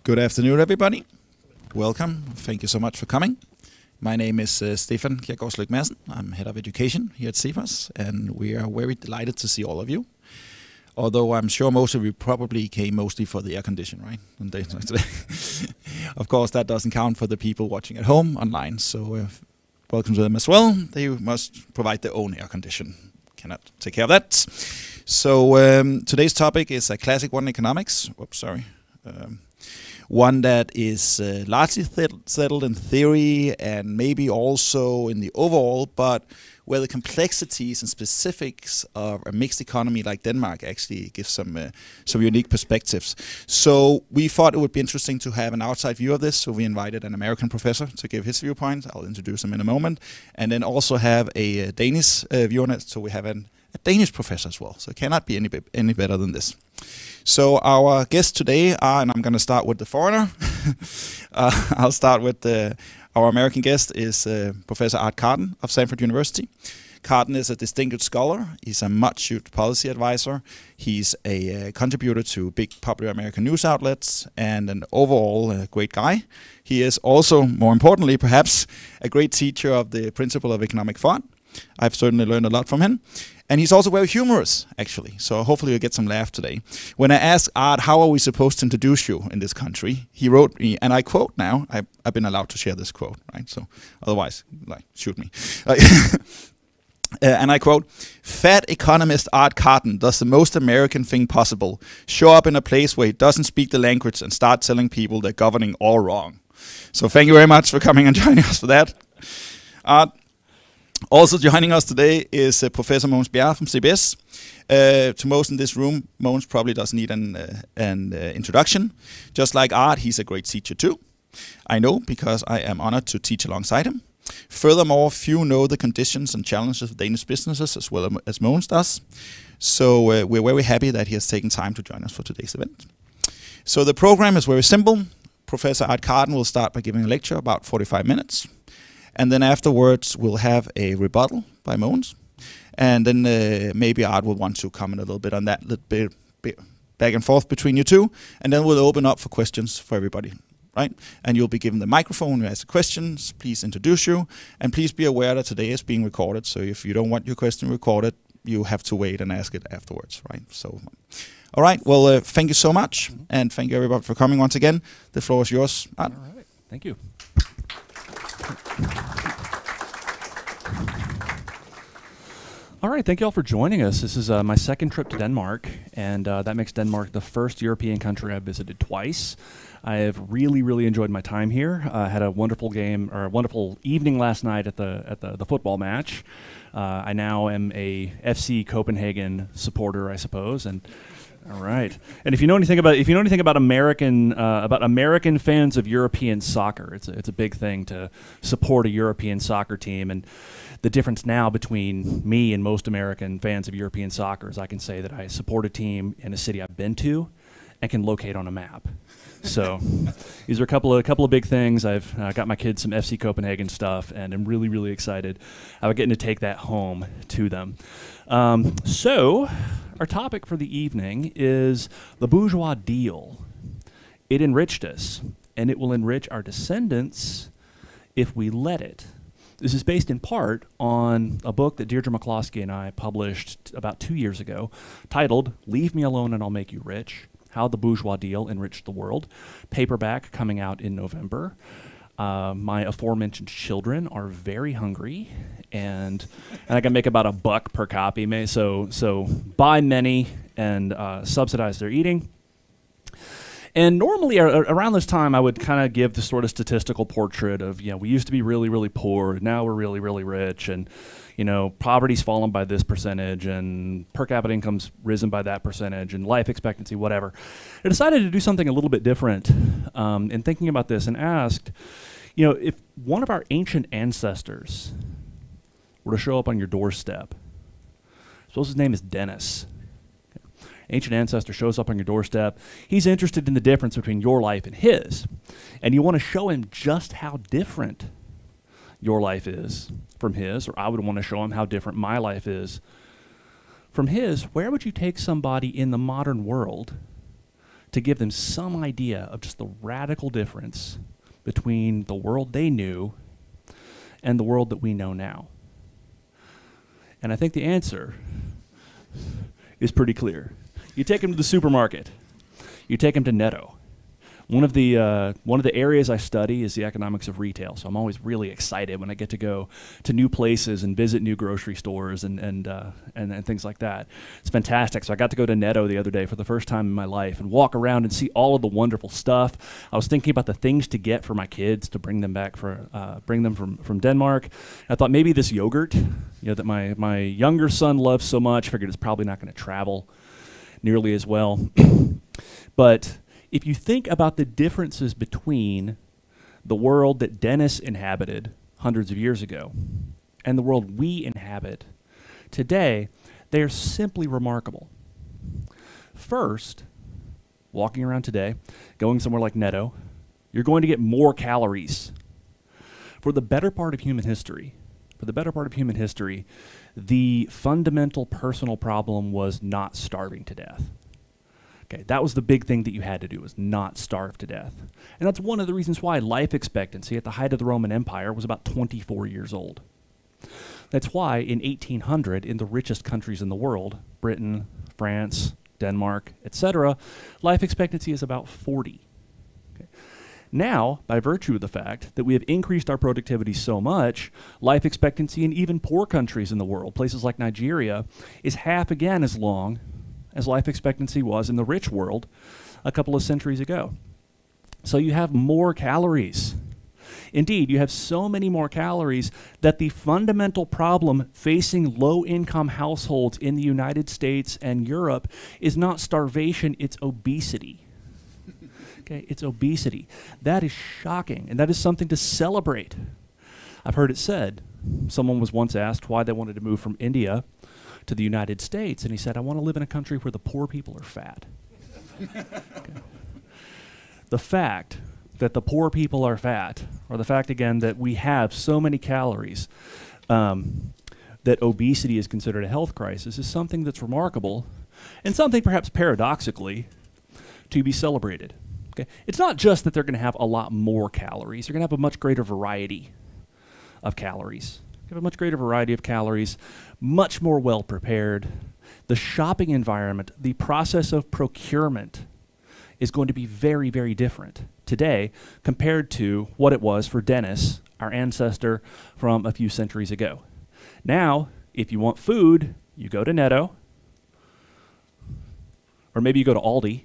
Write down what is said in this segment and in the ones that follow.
Good afternoon, everybody. Welcome. Thank you so much for coming. My name is Stefan Kjærgaard Madsen. I'm head of education here at CEPOS, and we are very delighted to see all of you. Although I'm sure most of you probably came mostly for the air condition, right? Of course, that doesn't count for the people watching at home online. So welcome to them as well. They must provide their own air condition. Cannot take care of that. So today's topic is a classic one in economics. Oops, sorry. One that is largely settled in theory and maybe also in the overall, but where the complexities and specifics of a mixed economy like Denmark actually give some unique perspectives. So we thought it would be interesting to have an outside view of this, so we invited an American professor to give his viewpoint. I'll introduce him in a moment. And then also have a Danish view on it, so we have a Danish professor as well. So it cannot be any better than this. So our guests today are, and I'm going to start with the foreigner. I'll start with our American guest is Professor Art Carden of Samford University. Carden is a distinguished scholar. He's a much-used policy advisor. He's a contributor to big popular American news outlets and an overall great guy. He is also, more importantly perhaps, a great teacher of the principle of economic thought. I've certainly learned a lot from him. And he's also very humorous, actually. So hopefully you'll get some laugh today. When I asked Art, how are we supposed to introduce you in this country? He wrote me, and I quote now, I've been allowed to share this quote, right? So otherwise, shoot me. And I quote, "Fat economist Art Carden does the most American thing possible. Show up in a place where he doesn't speak the language and start telling people they're governing all wrong." So thank you very much for coming and joining us for that. Art. Also joining us today is Professor Mogens Bjerre from CBS. To most in this room, Mogens probably doesn't need an introduction. Just like Art, he's a great teacher too. I know because I am honored to teach alongside him. Furthermore, few know the conditions and challenges of Danish businesses as well as Mogens does. So we're very happy that he has taken time to join us for today's event. So the program is very simple. Professor Art Carden will start by giving a lecture about 45 minutes. And then afterwards, we'll have a rebuttal by Mogens. And then maybe Art will want to comment a little bit on that, a little bit back and forth between you two. And then we'll open up for questions for everybody, right? And you'll be given the microphone to ask questions. Please introduce you. And please be aware that today is being recorded. So if you don't want your question recorded, you have to wait and ask it afterwards, right? So, all right. Well, thank you so much. And thank you, everybody, for coming once again. The floor is yours, Art. All right. Thank you. All right, thank you all for joining us. This is my second trip to Denmark, and that makes Denmark the first European country I've visited twice. I have really enjoyed my time here. Had a wonderful game, or a wonderful evening last night at the football match. I now am a FC Copenhagen supporter, I suppose, and all right. And if you know anything about American fans of European soccer, it's a big thing to support a European soccer team. And the difference now between me and most American fans of European soccer is I can say that I support a team in a city I've been to and can locate on a map. So these are a couple of big things. I've got my kids some FC Copenhagen stuff, and I'm really excited about getting to take that home to them. So our topic for the evening is the bourgeois deal. It enriched us, and it will enrich our descendants if we let it. This is based in part on a book that Deirdre McCloskey and I published about 2 years ago, titled "Leave Me Alone and I'll Make You Rich: How the Bourgeois Deal Enriched the World," paperback coming out in November. My aforementioned children are very hungry, and I can make about $1 per copy. So buy many and subsidize their eating. And normally around this time, I would kind of give the sort of statistical portrait of, we used to be really poor, now we're really rich, and poverty's fallen by this percentage, and per capita income's risen by that percentage, and life expectancy, whatever. I decided to do something a little bit different in thinking about this, and asked, if one of our ancient ancestors were to show up on your doorstep, suppose his name is Dennis. Ancient ancestor shows up on your doorstep. He's interested in the difference between your life and his, and you want to show him just how different your life is from his, or I would want to show him how different my life is from his. Where would you take somebody in the modern world to give them some idea of just the radical difference between the world they knew and the world that we know now. And I think the answer is pretty clear. You take them to the supermarket. You take them to Netto. One of the areas I study is the economics of retail, so I'm always really excited when I get to go to new places and visit new grocery stores and things like that. It's fantastic. So I got to go to Netto the other day for the first time in my life and walk around and see all of the wonderful stuff. I was thinking about the things to get for my kids to bring them back bring them from Denmark. I thought maybe this yogurt, that my younger son loves so much. Figured it's probably not going to travel nearly as well, but if you think about the differences between the world that Dennis inhabited hundreds of years ago and the world we inhabit today, they are simply remarkable. First, walking around today, going somewhere like Netto, you're going to get more calories. For the better part of human history, the fundamental personal problem was not starving to death. Okay, that was the big thing that you had to do, was not starve to death. And that's one of the reasons why life expectancy at the height of the Roman Empire was about 24 years old. That's why in 1800, in the richest countries in the world, Britain, France, Denmark, etc., life expectancy is about 40. Okay. Now, by virtue of the fact that we have increased our productivity so much, life expectancy in even poor countries in the world, places like Nigeria, is half again as long as life expectancy was in the rich world a couple of centuries ago. So you have more calories. Indeed, you have so many more calories that the fundamental problem facing low-income households in the United States and Europe is not starvation, it's obesity. Okay, it's obesity. That is shocking, and that is something to celebrate. I've heard it said, someone was once asked why they wanted to move from India to the United States, and he said, I want to live in a country where the poor people are fat. Okay. The fact that the poor people are fat, or the fact, again, that we have so many calories, that obesity is considered a health crisis, is something that's remarkable, and something perhaps paradoxically to be celebrated. Okay? It's not just that they're going to have a lot more calories, they're going to have a much greater variety of calories. Have a much greater variety of calories, much more well prepared. The shopping environment, the process of procurement is going to be very, very different today compared to what it was for Dennis, our ancestor from a few centuries ago. Now, if you want food, you go to Netto, or maybe you go to Aldi,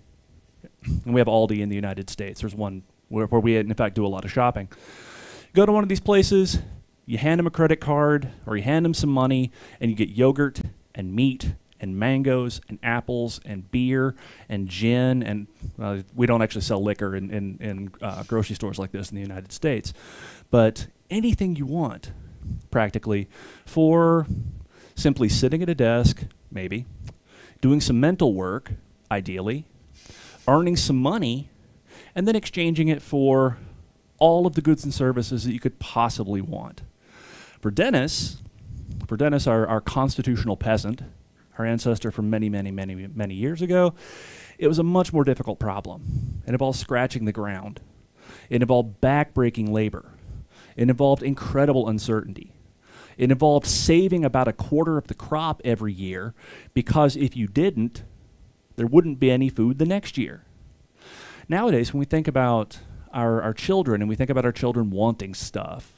and we have Aldi in the United States. There's one where we, in fact, do a lot of shopping. Go to one of these places, you hand them a credit card, or you hand them some money, and you get yogurt and meat and mangoes and apples and beer and gin. And we don't actually sell liquor in grocery stores like this in the United States. But anything you want, practically, for simply sitting at a desk, maybe, doing some mental work, ideally, earning some money, and then exchanging it for all of the goods and services that you could possibly want. For Dennis, our constitutional peasant, our ancestor from many, many, many, many years ago, it was a much more difficult problem. It involved scratching the ground. It involved back-breaking labor. It involved incredible uncertainty. It involved saving about a quarter of the crop every year, because if you didn't, there wouldn't be any food the next year. Nowadays, when we think about our children, and we think about our children wanting stuff,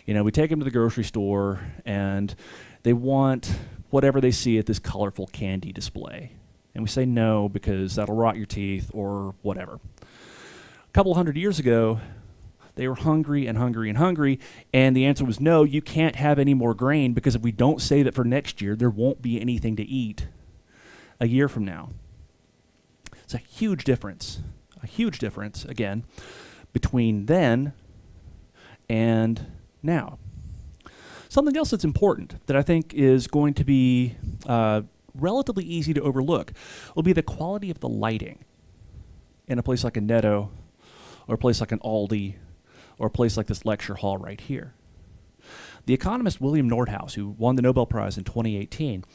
we take them to the grocery store, and they want whatever they see at this colorful candy display. And we say no because that'll rot your teeth or whatever. A couple hundred years ago, they were hungry and hungry and hungry, and the answer was no, you can't have any more grain, because if we don't save it for next year, there won't be anything to eat a year from now. It's a huge difference, again, between then and now. Something else that's important that I think is going to be relatively easy to overlook will be the quality of the lighting in a place like a Netto, or a place like an Aldi, or a place like this lecture hall right here. The economist William Nordhaus, who won the Nobel Prize in 2018,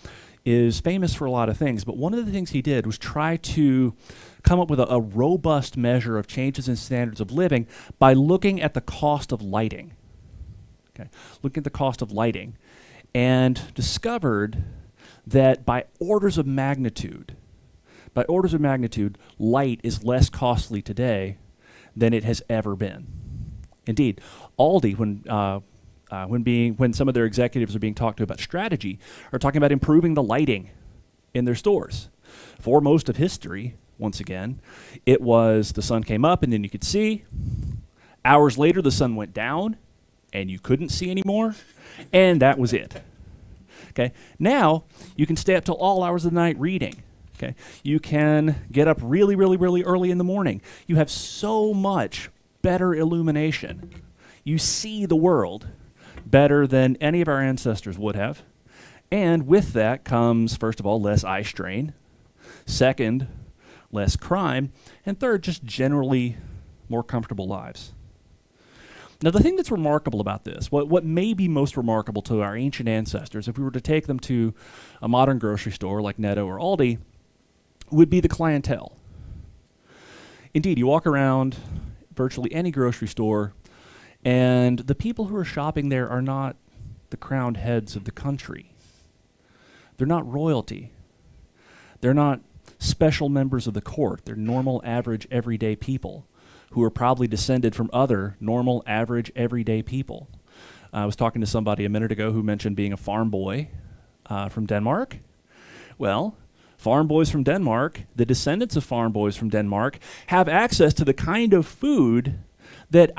is famous for a lot of things, but one of the things he did was try to come up with a robust measure of changes in standards of living by looking at the cost of lighting. Okay, looking at the cost of lighting, and discovered that by orders of magnitude, light is less costly today than it has ever been. Indeed, Aldi, when some of their executives are being talked to about strategy, are talking about improving the lighting in their stores. For most of history, once again, it was the sun came up and then you could see. Hours later, the sun went down and you couldn't see anymore, and that was it. Okay. Now, you can stay up till all hours of the night reading. Okay. You can get up really, really, really early in the morning. You have so much better illumination. You see the world better than any of our ancestors would have. And with that comes, first of all, less eye strain. Second, less crime. And third, just generally more comfortable lives. Now, the thing that's remarkable about this, what may be most remarkable to our ancient ancestors, if we were to take them to a modern grocery store like Netto or Aldi, would be the clientele. Indeed, you walk around virtually any grocery store, and the people who are shopping there are not the crowned heads of the country. They're not royalty. They're not special members of the court. They're normal, average, everyday people who are probably descended from other normal, average, everyday people. I was talking to somebody a minute ago who mentioned being a farm boy from Denmark. Well, farm boys from Denmark, the descendants of farm boys from Denmark, have access to the kind of food that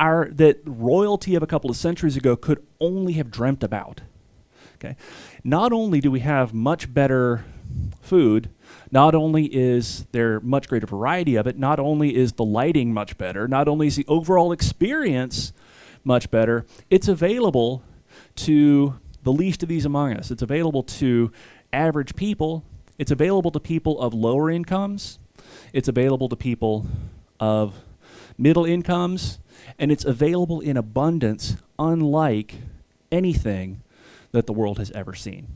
royalty of a couple of centuries ago could only have dreamt about. Okay? Not only do we have much better food, not only is there much greater variety of it, not only is the lighting much better, not only is the overall experience much better, it's available to the least of these among us. It's available to average people. It's available to people of lower incomes. It's available to people of middle incomes. And it's available in abundance, unlike anything that the world has ever seen.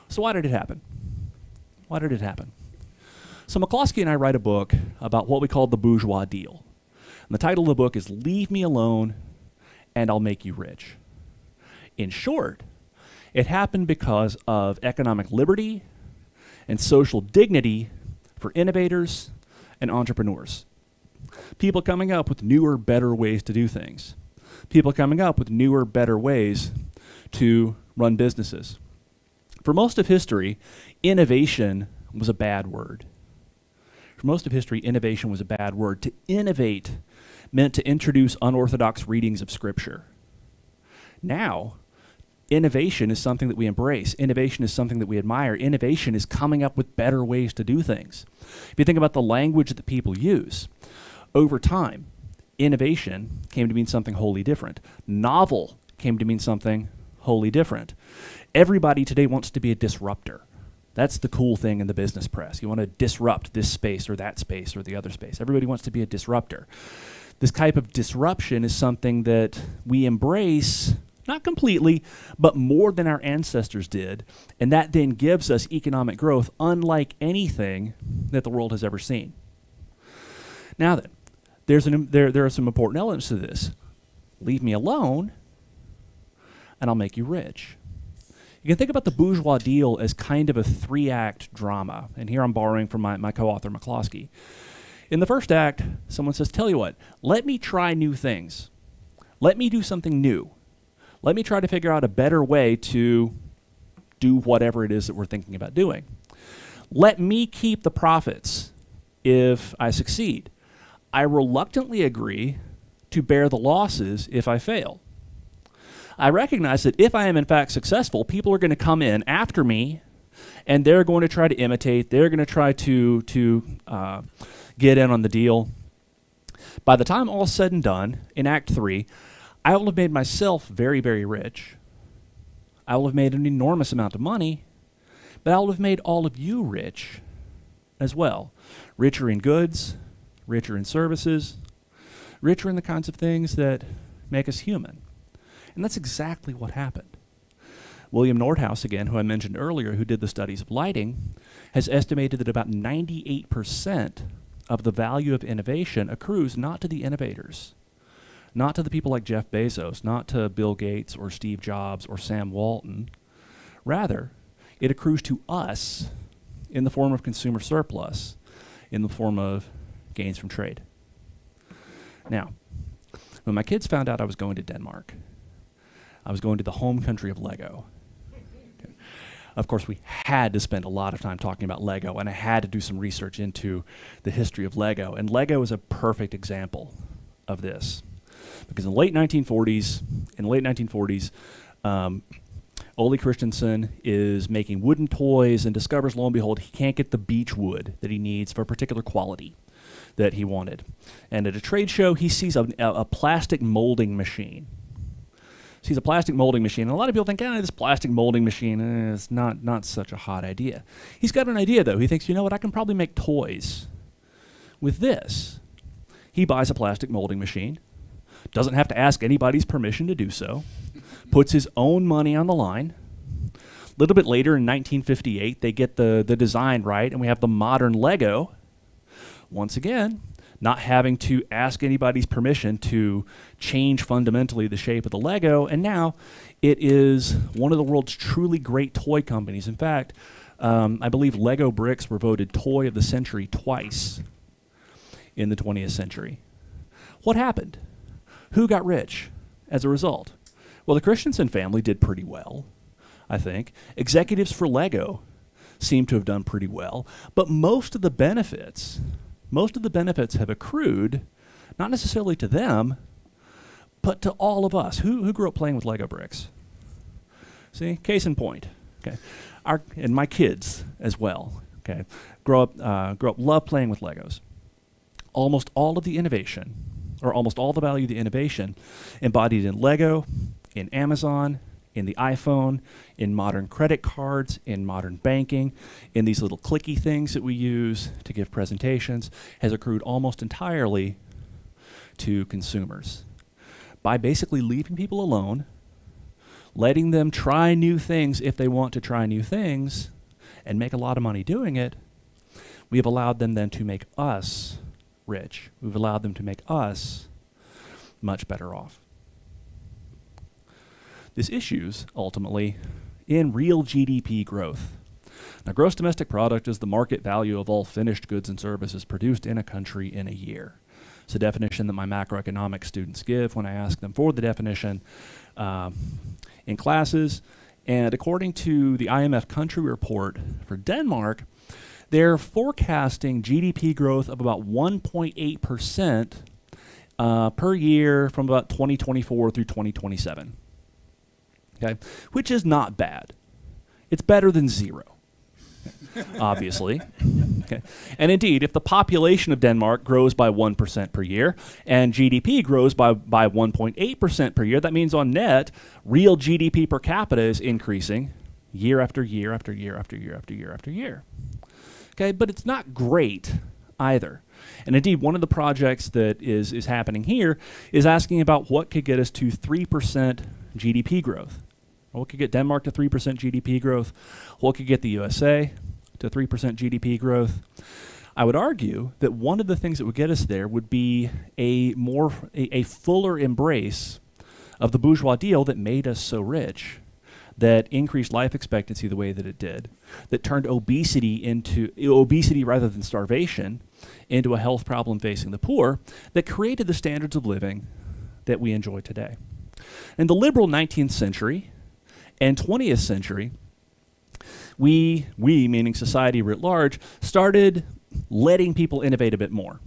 So why did it happen? Why did it happen? So McCloskey and I write a book about what we call the bourgeois deal. And the title of the book is Leave Me Alone and I'll Make You Rich. In short, it happened because of economic liberty and social dignity for innovators and entrepreneurs. People coming up with newer, better ways to do things. People coming up with newer, better ways to run businesses. For most of history, innovation was a bad word. For most of history, innovation was a bad word. To innovate meant to introduce unorthodox readings of Scripture. Now, innovation is something that we embrace. Innovation is something that we admire. Innovation is coming up with better ways to do things. If you think about the language that people use, over time, innovation came to mean something wholly different. Novel came to mean something wholly different. Everybody today wants to be a disruptor. That's the cool thing in the business press. You want to disrupt this space or that space or the other space. Everybody wants to be a disruptor. This type of disruption is something that we embrace, not completely, but more than our ancestors did, and that then gives us economic growth unlike anything that the world has ever seen. Now then, there are some important elements to this. Leave me alone, and I'll make you rich. You can think about the bourgeois deal as kind of a three-act drama. And here I'm borrowing from my co-author, McCloskey. In the first act, someone says, tell you what, let me try new things. Let me do something new. Let me try to figure out a better way to do whatever it is that we're thinking about doing. Let me keep the profits if I succeed. I reluctantly agree to bear the losses if I fail. I recognize that if I am in fact successful, people are going to come in after me, and they're going to try to imitate. They're going to try to get in on the deal. By the time all's said and done, in Act 3, I will have made myself very, very rich. I will have made an enormous amount of money, but I will have made all of you rich as well. Richer in goods, richer in services, richer in the kinds of things that make us human. And that's exactly what happened. William Nordhaus, again, who I mentioned earlier, who did the studies of lighting, has estimated that about 98% of the value of innovation accrues not to the innovators, not to the people like Jeff Bezos, not to Bill Gates or Steve Jobs or Sam Walton. Rather, it accrues to us in the form of consumer surplus, in the form of gains from trade. Now, when my kids found out I was going to Denmark, I was going to the home country of Lego. Okay. Of course, we had to spend a lot of time talking about Lego, and I had to do some research into the history of Lego. And Lego is a perfect example of this. Because in the late 1940s, Ole Christensen is making wooden toys and discovers, lo and behold, he can't get the beech wood that he needs for a particular quality that he wanted. And at a trade show, he sees a plastic molding machine. Sees a plastic molding machine, and a lot of people think, this plastic molding machine is not such a hot idea. He's got an idea, though. He thinks, you know what, I can probably make toys with this. He buys a plastic molding machine, doesn't have to ask anybody's permission to do so, puts his own money on the line. A little bit later, in 1958, they get the design right, and we have the modern Lego. Once again, not having to ask anybody's permission to change fundamentally the shape of the Lego, and now it is one of the world's truly great toy companies. In fact, I believe Lego bricks were voted Toy of the Century twice in the 20th century. What happened? Who got rich as a result? Well, the Christensen family did pretty well, I think. Executives for Lego seem to have done pretty well, but most of the benefits have accrued, not necessarily to them, but to all of us. Who grew up playing with Lego bricks? See, case in point. Okay, and my kids as well. Okay, grow up, love playing with Legos. Almost all of the innovation, or almost all the value of the innovation, embodied in Lego, in Amazon, in the iPhone, in modern credit cards, in modern banking, in these little clicky things that we use to give presentations, has accrued almost entirely to consumers. By basically leaving people alone, letting them try new things if they want to try new things, and make a lot of money doing it, we have allowed them then to make us rich. We've allowed them to make us much better off. This issues, ultimately, in real GDP growth. Now, gross domestic product is the market value of all finished goods and services produced in a country in a year. It's a definition that my macroeconomics students give when I ask them for the definition in classes. And according to the IMF country report for Denmark, they're forecasting GDP growth of about 1.8% per year from about 2024 through 2027. Okay, which is not bad. It's better than zero, obviously. Okay. And indeed, if the population of Denmark grows by 1% per year and GDP grows by 1.8% per year, that means on net, real GDP per capita is increasing year after year after year after year after year after year. Okay, but it's not great either. And indeed, one of the projects that is happening here is asking about what could get us to 3% GDP growth. What could get Denmark to 3% GDP growth? What could get the USA to 3% GDP growth? I would argue that one of the things that would get us there would be a fuller embrace of the bourgeois deal that made us so rich, that increased life expectancy the way that it did, that turned obesity rather than starvation into a health problem facing the poor, that created the standards of living that we enjoy today. In the liberal 19th century and 20th century, we, meaning society writ large, started letting people innovate a bit more.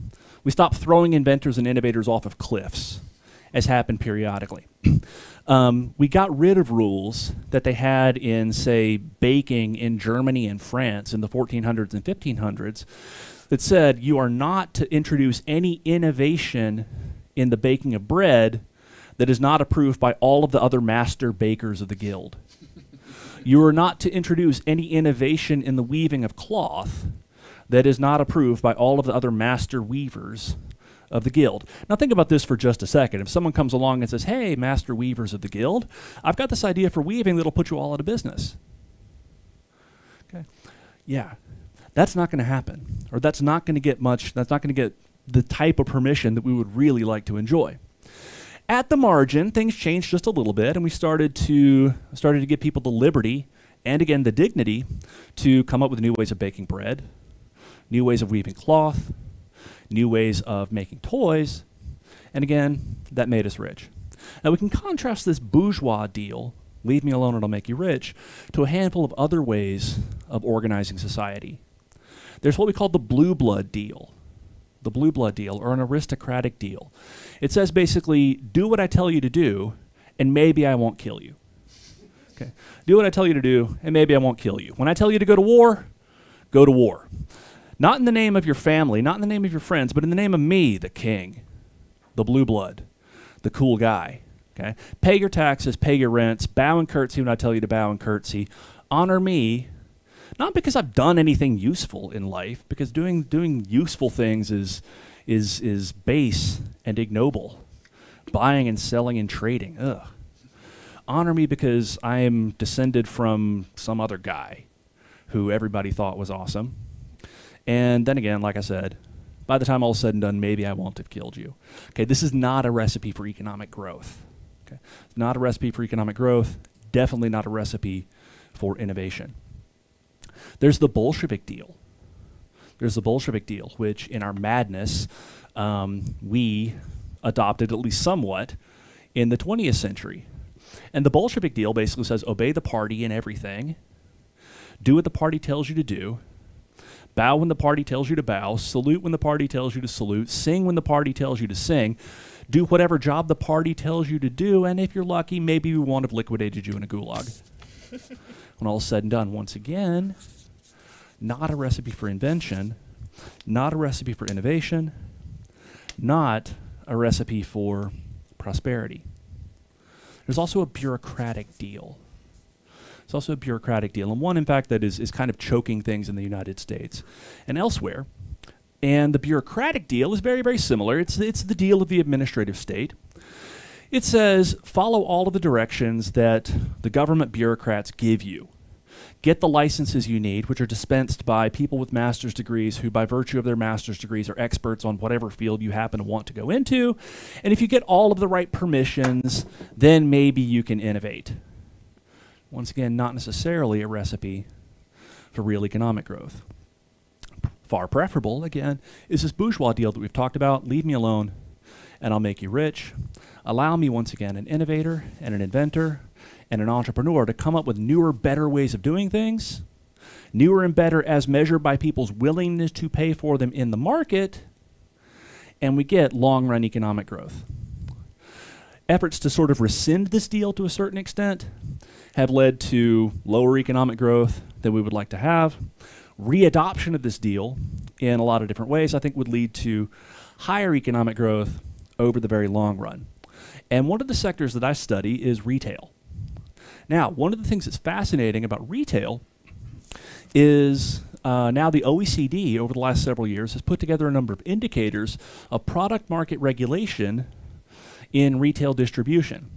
We stopped throwing inventors and innovators off of cliffs, as happened periodically. We got rid of rules that they had in, say, baking in Germany and France in the 1400s and 1500s that said you are not to introduce any innovation in the baking of bread that is not approved by all of the other master bakers of the guild. You are not to introduce any innovation in the weaving of cloth that is not approved by all of the other master weavers of the guild. Now think about this for just a second. If someone comes along and says, hey, master weavers of the guild, I've got this idea for weaving that'll put you all out of business. Okay. Yeah, that's not going to happen. Or that's not going to get much, that's not going to get the type of permission that we would really like to enjoy. At the margin, things changed just a little bit, and we started to give people the liberty and, again, the dignity to come up with new ways of baking bread, new ways of weaving cloth, new ways of making toys, and, again, that made us rich. Now, we can contrast this bourgeois deal, leave me alone and I'll make you rich, to a handful of other ways of organizing society. There's what we call the blue blood deal. The blue blood deal, or an aristocratic deal. It says basically, do what I tell you to do, and maybe I won't kill you. Okay. Do what I tell you to do, and maybe I won't kill you. When I tell you to go to war, go to war. Not in the name of your family, not in the name of your friends, but in the name of me, the king, the blue blood, the cool guy. Okay. Pay your taxes, pay your rents, bow and curtsy when I tell you to bow and curtsy. Honor me. Not because I've done anything useful in life, because doing useful things is base and ignoble. Buying and selling and trading, ugh. Honor me because I am descended from some other guy who everybody thought was awesome. And then again, like I said, by the time all is said and done, maybe I won't have killed you. Okay, this is not a recipe for economic growth. Okay, it's not a recipe for economic growth, definitely not a recipe for innovation. There's the Bolshevik deal. There's the Bolshevik deal, which in our madness, we adopted at least somewhat in the 20th century. And the Bolshevik deal basically says, obey the party in everything, do what the party tells you to do, bow when the party tells you to bow, salute when the party tells you to salute, sing when the party tells you to sing, do whatever job the party tells you to do, and if you're lucky, maybe we won't have liquidated you in a gulag. When all is said and done, once again, not a recipe for invention, not a recipe for innovation, not a recipe for prosperity. There's also a bureaucratic deal. It's also a bureaucratic deal, and one, in fact, that is kind of choking things in the United States and elsewhere. And the bureaucratic deal is very, very similar. It's the deal of the administrative state. It says, follow all of the directions that the government bureaucrats give you. Get the licenses you need, which are dispensed by people with master's degrees who, by virtue of their master's degrees, are experts on whatever field you happen to want to go into. And if you get all of the right permissions, then maybe you can innovate. Once again, not necessarily a recipe for real economic growth. Far preferable, again, is this bourgeois deal that we've talked about. Leave me alone, and I'll make you rich. Allow me, once again, an innovator and an inventor and an entrepreneur to come up with newer, better ways of doing things, newer and better as measured by people's willingness to pay for them in the market, and we get long-run economic growth. Efforts to sort of rescind this deal to a certain extent have led to lower economic growth than we would like to have. Readoption of this deal in a lot of different ways, I think, would lead to higher economic growth over the very long run. And one of the sectors that I study is retail. Now, one of the things that's fascinating about retail is now the OECD, over the last several years, has put together a number of indicators of product market regulation in retail distribution.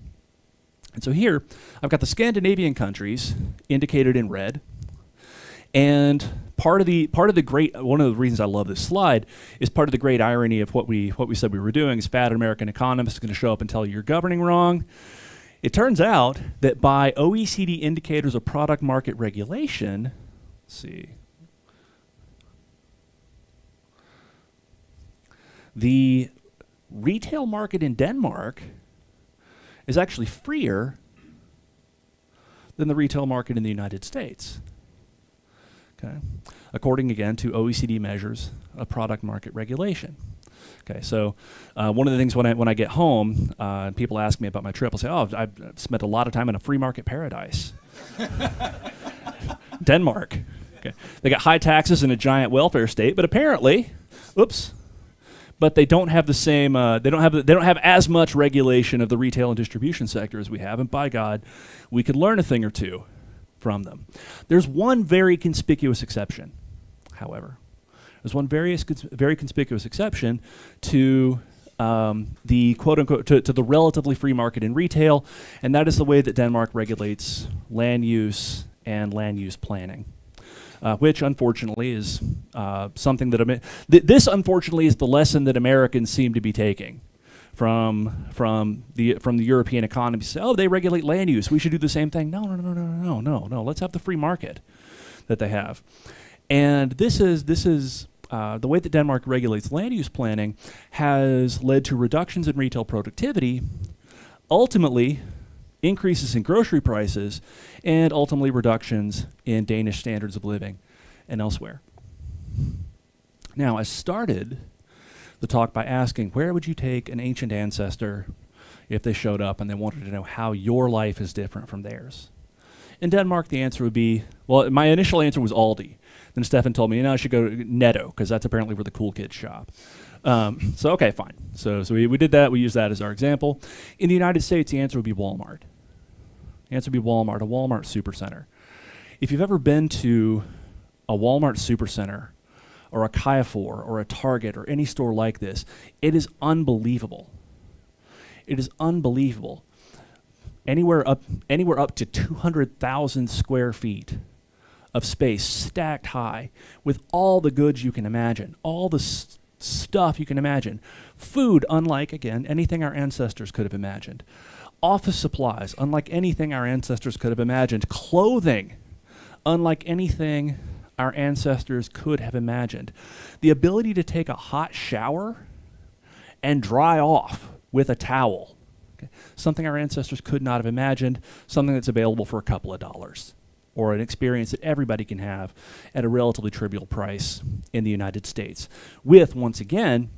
And so here, I've got the Scandinavian countries indicated in red. And one of the reasons I love this slide is part of the great irony of what we said we were doing is fat American economists are going to show up and tell you you're governing wrong. It turns out that by OECD indicators of product market regulation, let's see, the retail market in Denmark is actually freer than the retail market in the United States. Okay, according again to OECD measures of product market regulation. Okay, so one of the things when I get home, and people ask me about my trip, I'll say, "Oh, I've spent a lot of time in a free market paradise, Denmark." Okay, they got high taxes and a giant welfare state, but apparently, oops, but they don't have the same. They don't have as much regulation of the retail and distribution sector as we have, and by God, we could learn a thing or two from them. There's one very conspicuous exception, however. There's one very conspicuous exception to the quote-unquote, to the relatively free market in retail, and that is the way that Denmark regulates land use and land use planning, which unfortunately is something that this unfortunately is the lesson that Americans seem to be taking from the European economy. Say, oh, they regulate land use, we should do the same thing. No. Let's have the free market that they have, and this is the way that Denmark regulates land use planning has led to reductions in retail productivity, ultimately increases in grocery prices, and ultimately reductions in Danish standards of living and elsewhere. Now, I started the talk by asking, where would you take an ancient ancestor if they showed up and they wanted to know how your life is different from theirs? In Denmark, the answer would be, well, my initial answer was Aldi. Then Stefan told me, I should go to Netto, because that's apparently where the cool kids shop. So, okay, fine. So we did that. We used that as our example. In the United States, the answer would be Walmart. The answer would be Walmart, a Walmart supercenter. If you've ever been to a Walmart supercenter or a Carrefour or a Target or any store like this, it is unbelievable. It is unbelievable. Anywhere up to 200,000 square feet of space stacked high with all the goods you can imagine, all the stuff you can imagine. Food, unlike, again, anything our ancestors could have imagined. Office supplies, unlike anything our ancestors could have imagined. Clothing, unlike anything our ancestors could have imagined. The ability to take a hot shower and dry off with a towel. Okay. Something our ancestors could not have imagined, something that's available for a couple of dollars, or an experience that everybody can have at a relatively trivial price in the United States. With, once again,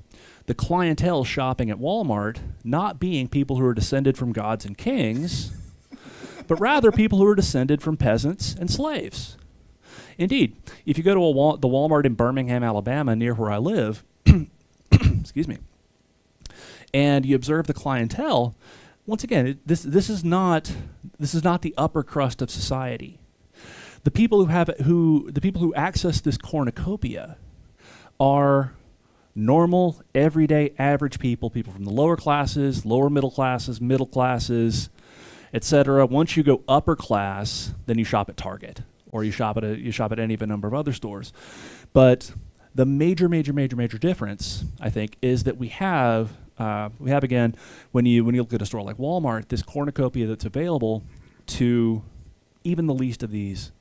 the clientele shopping at Walmart not being people who are descended from gods and kings, but rather people who are descended from peasants and slaves. Indeed, if you go to the Walmart in Birmingham, Alabama, near where I live, excuse me, and you observe the clientele, once again, this is not the upper crust of society. The people who access this cornucopia are normal, everyday, average people from the lower classes, lower middle classes, etc. Once you go upper class, then you shop at Target, or you shop at any of a number of other stores. But the major difference, I think, is that we have again, when you look at a store like Walmart, this cornucopia that's available to even the least of these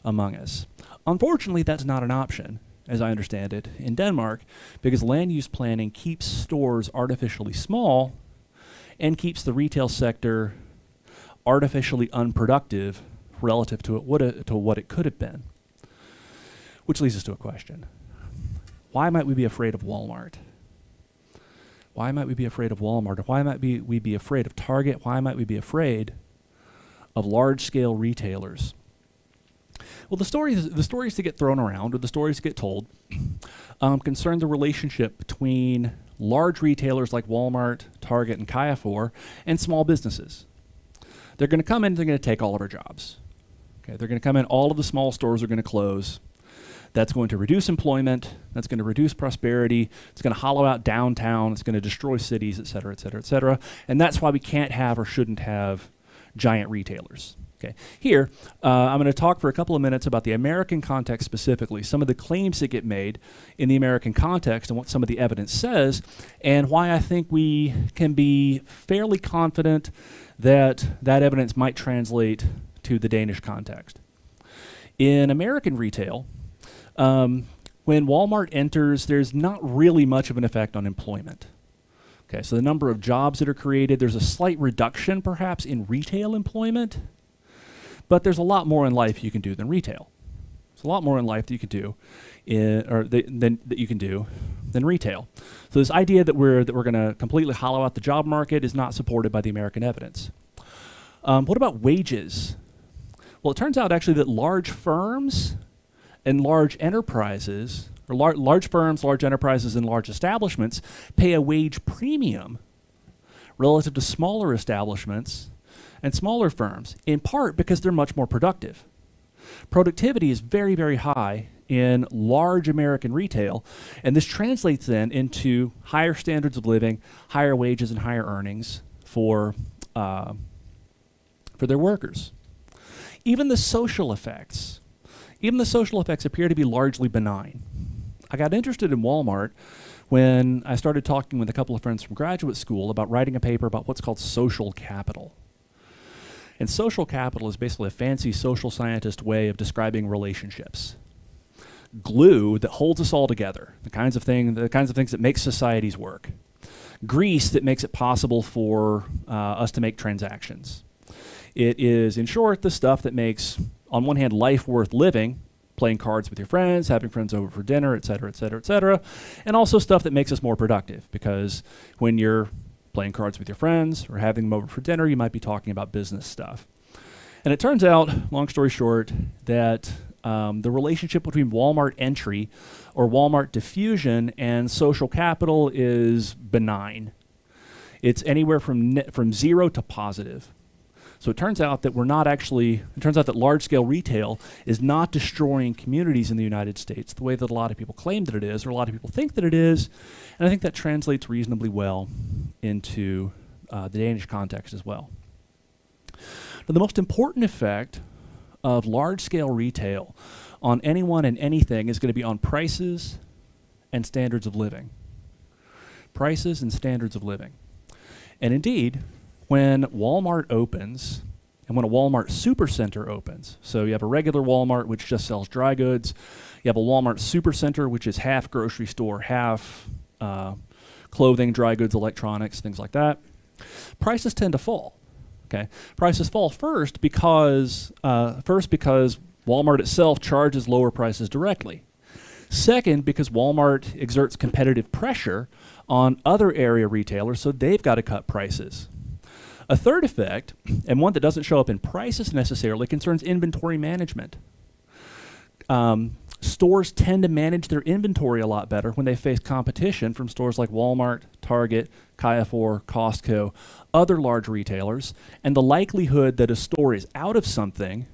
among us. Unfortunately, that's not an option, as I understand it, in Denmark, because land use planning keeps stores artificially small and keeps the retail sector artificially unproductive relative to what it could have been. Which leads us to a question. Why might we be afraid of Walmart? Why might we be afraid of Walmart? Or why might we be afraid of Target? Why might we be afraid of large-scale retailers? Well, the stories that get thrown around, or the stories that get told, concern the relationship between large retailers like Walmart, Target, and Carrefour, and small businesses. They're going to come in, they're going to take all of our jobs. Okay, they're going to come in, all of the small stores are going to close. That's going to reduce employment, that's going to reduce prosperity, it's going to hollow out downtown, it's going to destroy cities, et cetera, et cetera, et cetera. And that's why we can't have or shouldn't have giant retailers. Okay. Here, I'm going to talk for a couple of minutes about the American context specifically, some of the claims that get made in the American context and what some of the evidence says, and why I think we can be fairly confident that that evidence might translate to the Danish context. In American retail, when Walmart enters, there's not really much of an effect on employment. Okay, so the number of jobs that are created, there's a slight reduction perhaps in retail employment, but there's a lot more in life you can do than retail. There's a lot more in life that you can do than retail. So this idea that we're going to completely hollow out the job market is not supported by the American evidence. What about wages? Well, it turns out actually that large firms and large enterprises, or large firms, large enterprises, and large establishments pay a wage premium relative to smaller establishments and smaller firms, in part because they're much more productive. Productivity is very, very high in large American retail, and this translates then into higher standards of living, higher wages, and higher earnings for their workers. Even the social effects appear to be largely benign. I got interested in Walmart when I started talking with a couple of friends from graduate school about writing a paper about what's called social capital. And social capital is basically a fancy social scientist way of describing relationships. Glue that holds us all together, the kinds of things that make societies work. Grease that makes it possible for us to make transactions. It is, in short, the stuff that makes, on one hand, life worth living, playing cards with your friends, having friends over for dinner, et cetera, et cetera, et cetera, and also stuff that makes us more productive, because when you're playing cards with your friends or having them over for dinner, you might be talking about business stuff. And it turns out, long story short, that the relationship between Walmart entry or Walmart diffusion and social capital is benign. It's anywhere from 0 to positive. So it turns out that large-scale retail is not destroying communities in the United States the way that a lot of people claim that it is, or a lot of people think that it is, and I think that translates reasonably well into the Danish context as well. Now, the most important effect of large-scale retail on anyone and anything is going to be on prices and standards of living. Prices and standards of living. And indeed, when Walmart opens, and when a Walmart supercenter opens, so you have a regular Walmart which just sells dry goods, you have a Walmart supercenter which is half grocery store, half clothing, dry goods, electronics, things like that, prices tend to fall. Okay, prices fall first because Walmart itself charges lower prices directly. Second, because Walmart exerts competitive pressure on other area retailers, so they've got to cut prices. A third effect, and one that doesn't show up in prices necessarily, concerns inventory management. Stores tend to manage their inventory a lot better when they face competition from stores like Walmart, Target, Carrefour, Costco, other large retailers, and the likelihood that a store is out of something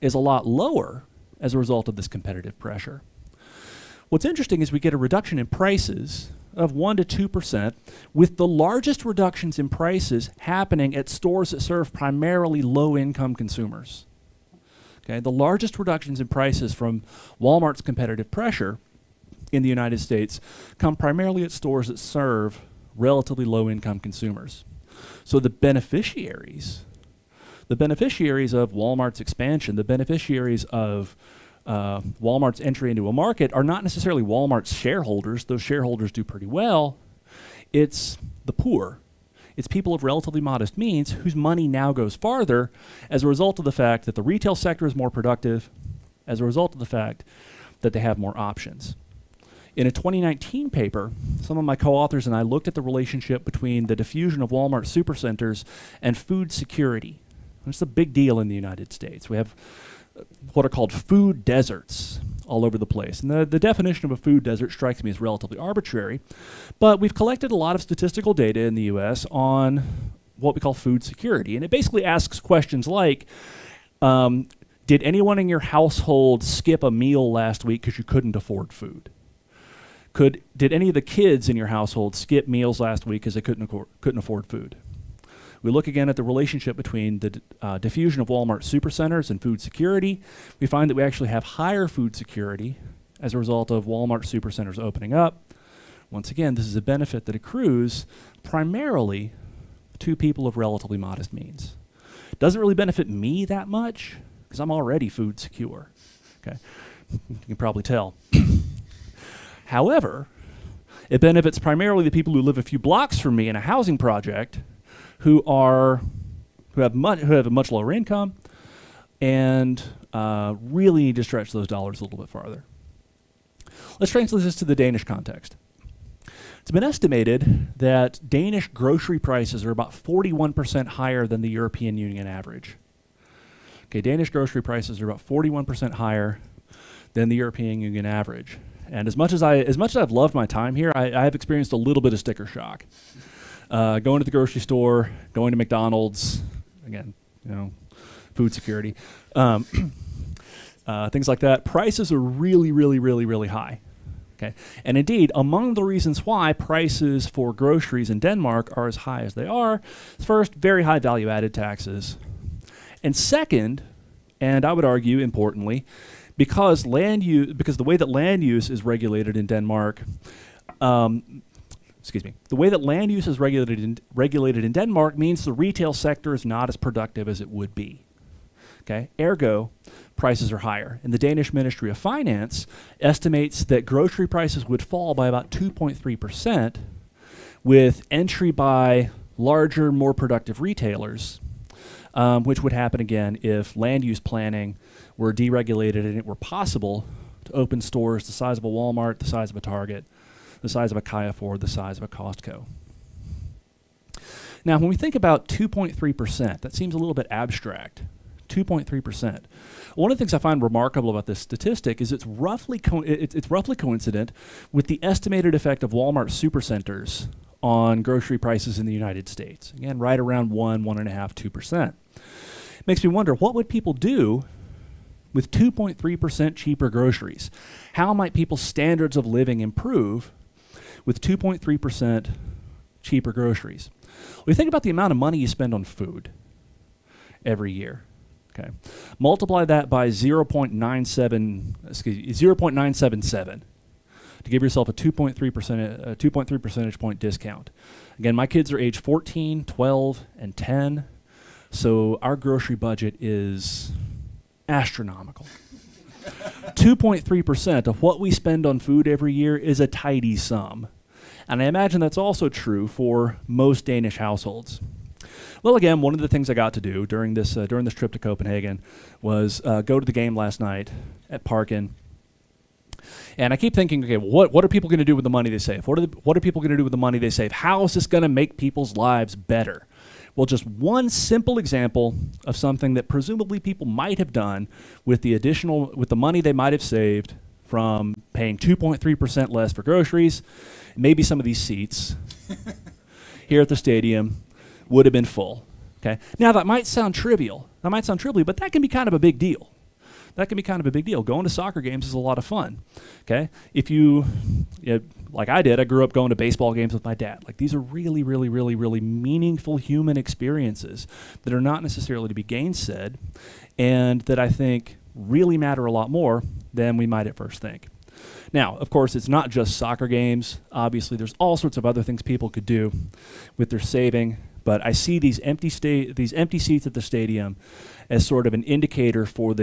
is a lot lower as a result of this competitive pressure. What's interesting is we get a reduction in prices of 1 to 2%, with the largest reductions in prices happening at stores that serve primarily low-income consumers. Okay, the largest reductions in prices from Walmart's competitive pressure in the United States come primarily at stores that serve relatively low-income consumers. So the beneficiaries of Walmart's expansion, the beneficiaries of Walmart's entry into a market are not necessarily Walmart's shareholders. Those shareholders do pretty well. It's the poor. It's people of relatively modest means whose money now goes farther as a result of the fact that the retail sector is more productive, as a result of the fact that they have more options. In a 2019 paper, some of my co-authors and I looked at the relationship between the diffusion of Walmart supercenters and food security. It's a big deal in the United States. We have what are called food deserts all over the place. And the definition of a food desert strikes me as relatively arbitrary, but we've collected a lot of statistical data in the US on what we call food security. And it basically asks questions like, did anyone in your household skip a meal last week because you couldn't afford food? Did any of the kids in your household skip meals last week because they couldn't afford food? We look again at the relationship between the diffusion of Walmart supercenters and food security. We find that we actually have higher food security as a result of Walmart supercenters opening up. Once again, this is a benefit that accrues primarily to people of relatively modest means. It doesn't really benefit me that much because I'm already food secure. Okay, you can probably tell. However, it benefits primarily the people who live a few blocks from me in a housing project who have a much lower income and really need to stretch those dollars a little bit farther. Let's translate this to the Danish context. It's been estimated that Danish grocery prices are about 41% higher than the European Union average. Okay, Danish grocery prices are about 41% higher than the European Union average. And as much as I've loved my time here, I have experienced a little bit of sticker shock. Going to the grocery store, going to McDonald's, again, food security. things like that, prices are really, really, really, really high. Okay. And indeed, among the reasons why prices for groceries in Denmark are as high as they are, first, very high value-added taxes. And second, and I would argue importantly, because the way that land use is regulated in Denmark, the way that land use is regulated in Denmark means the retail sector is not as productive as it would be. Okay, ergo, prices are higher. And the Danish Ministry of Finance estimates that grocery prices would fall by about 2.3% with entry by larger, more productive retailers, which would happen again if land use planning were deregulated and it were possible to open stores the size of a Walmart, the size of a Target, the size of a Carrefour, the size of a Costco. Now, when we think about 2.3%, that seems a little bit abstract. 2.3%. One of the things I find remarkable about this statistic is it's roughly coincident with the estimated effect of Walmart supercenters on grocery prices in the United States. Again, right around 1.5%, 2%. Makes me wonder, what would people do with 2.3% cheaper groceries? How might people's standards of living improve with 2.3% cheaper groceries? Well, you think about the amount of money you spend on food every year. Okay, multiply that by 0.977 to give yourself a 2.3 percentage point discount. Again, my kids are age 14, 12, and 10, so our grocery budget is astronomical. 2.3% of what we spend on food every year is a tidy sum, and I imagine that's also true for most Danish households. Well, again, one of the things I got to do during this trip to Copenhagen was go to the game last night at Parken. And I keep thinking, okay, what are people going to do with the money they save? What are people going to do with the money they save? How is this going to make people's lives better? Well, just one simple example of something that presumably people might have done with the money they might have saved from paying 2.3% less for groceries. Maybe some of these seats here at the stadium would have been full. Okay. Now that might sound trivial. But that can be kind of a big deal. Going to soccer games is a lot of fun. Okay. If like I did, I grew up going to baseball games with my dad. Like, these are really, really, really, really meaningful human experiences that are not necessarily to be gainsaid, and that I think really matter a lot more than we might at first think. Now, of course, it's not just soccer games. Obviously, there's all sorts of other things people could do with their saving. But I see these empty seats at the stadium as sort of an indicator for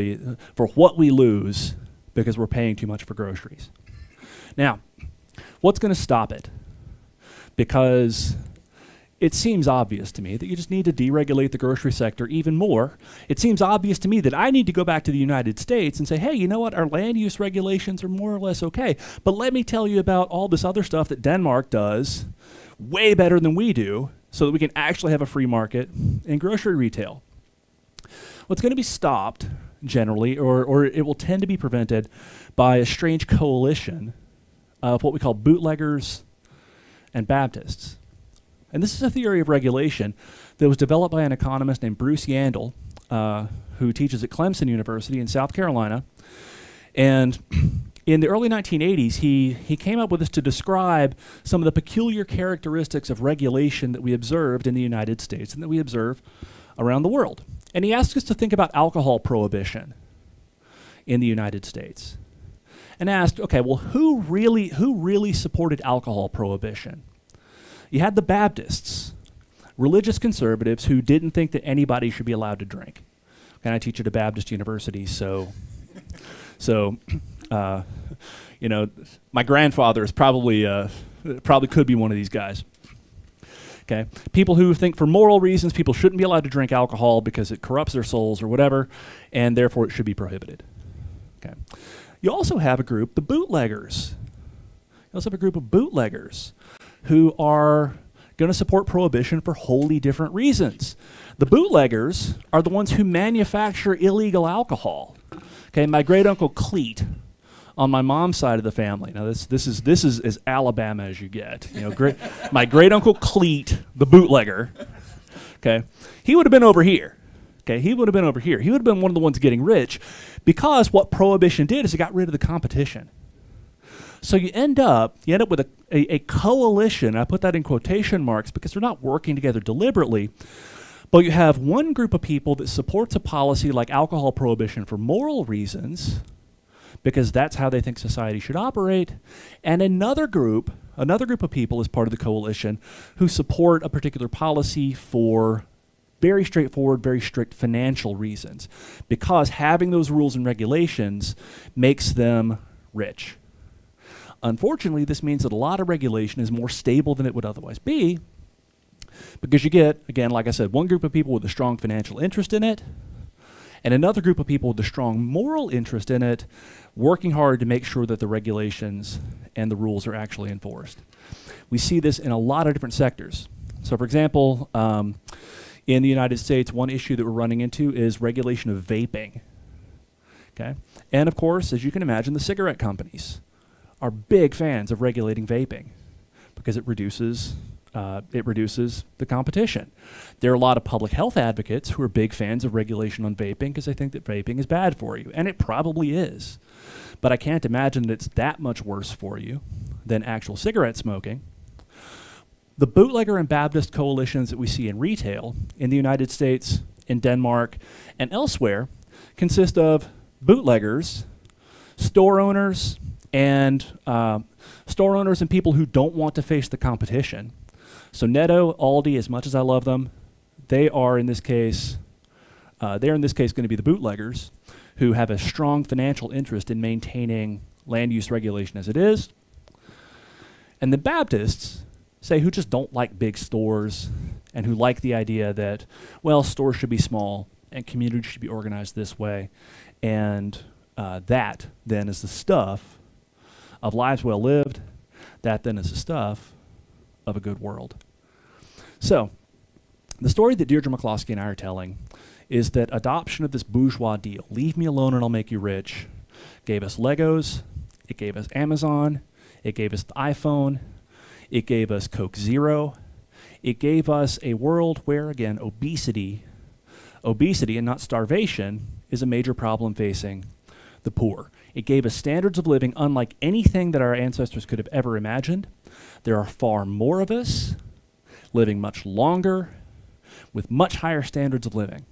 what we lose because we're paying too much for groceries. Now, what's going to stop it? Because it seems obvious to me that you just need to deregulate the grocery sector even more. It seems obvious to me that I need to go back to the United States and say, hey, you know what? Our land use regulations are more or less okay. But let me tell you about all this other stuff that Denmark does way better than we do, so that we can actually have a free market in grocery retail. What's going to be stopped, generally, or it will tend to be prevented by a strange coalition of what we call bootleggers and Baptists. And this is a theory of regulation that was developed by an economist named Bruce Yandel, who teaches at Clemson University in South Carolina. And in the early 1980s, he came up with this to describe some of the peculiar characteristics of regulation that we observed in the United States and that we observe around the world. And he asked us to think about alcohol prohibition in the United States. And asked, okay, well, who really supported alcohol prohibition? You had the Baptists, religious conservatives who didn't think that anybody should be allowed to drink. And I teach at a Baptist university, so you know, my grandfather is probably could be one of these guys. Okay, people who think for moral reasons people shouldn't be allowed to drink alcohol because it corrupts their souls or whatever, and therefore it should be prohibited. Okay, you also have a group, the bootleggers. You also have a group of bootleggers who are going to support prohibition for wholly different reasons. The bootleggers are the ones who manufacture illegal alcohol. Okay, my great uncle Cleet, on my mom's side of the family. Now this is as Alabama as you get. You know, my great uncle Cleet, the bootlegger. Okay, he would have been over here. Okay, he would have been over here. He would have been one of the ones getting rich, because what prohibition did is it got rid of the competition. So you end up with a coalition. I put that in quotation marks because they're not working together deliberately. But you have one group of people that supports a policy like alcohol prohibition for moral reasons, because that's how they think society should operate, and another group of people is part of the coalition who support a particular policy for very straightforward, very strict financial reasons, because having those rules and regulations makes them rich. Unfortunately, this means that a lot of regulation is more stable than it would otherwise be, because you get, again, like I said, one group of people with a strong financial interest in it, and another group of people with a strong moral interest in it, working hard to make sure that the regulations and the rules are actually enforced. We see this in a lot of different sectors. So, for example, in the United States, one issue that we're running into is regulation of vaping. Okay? And of course, as you can imagine, the cigarette companies are big fans of regulating vaping because it reduces the competition. There are a lot of public health advocates who are big fans of regulation on vaping because they think that vaping is bad for you, and it probably is. But I can't imagine that it's that much worse for you than actual cigarette smoking. The bootlegger and Baptist coalitions that we see in retail in the United States, in Denmark, and elsewhere consist of bootleggers, store owners, and people who don't want to face the competition. So Netto, Aldi, as much as I love them, they are in this case going to be the bootleggers who have a strong financial interest in maintaining land use regulation as it is. And the Baptists, say, who just don't like big stores and who like the idea that, well, stores should be small and communities should be organized this way. And that then is the stuff of lives well lived. That then is the stuff of a good world. So the story that Deirdre McCloskey and I are telling is that adoption of this bourgeois deal, leave me alone and I'll make you rich, gave us Legos, it gave us Amazon, it gave us the iPhone, it gave us Coke Zero, it gave us a world where, again, obesity and not starvation is a major problem facing the poor. It gave us standards of living unlike anything that our ancestors could have ever imagined. There are far more of us living much longer with much higher standards of living.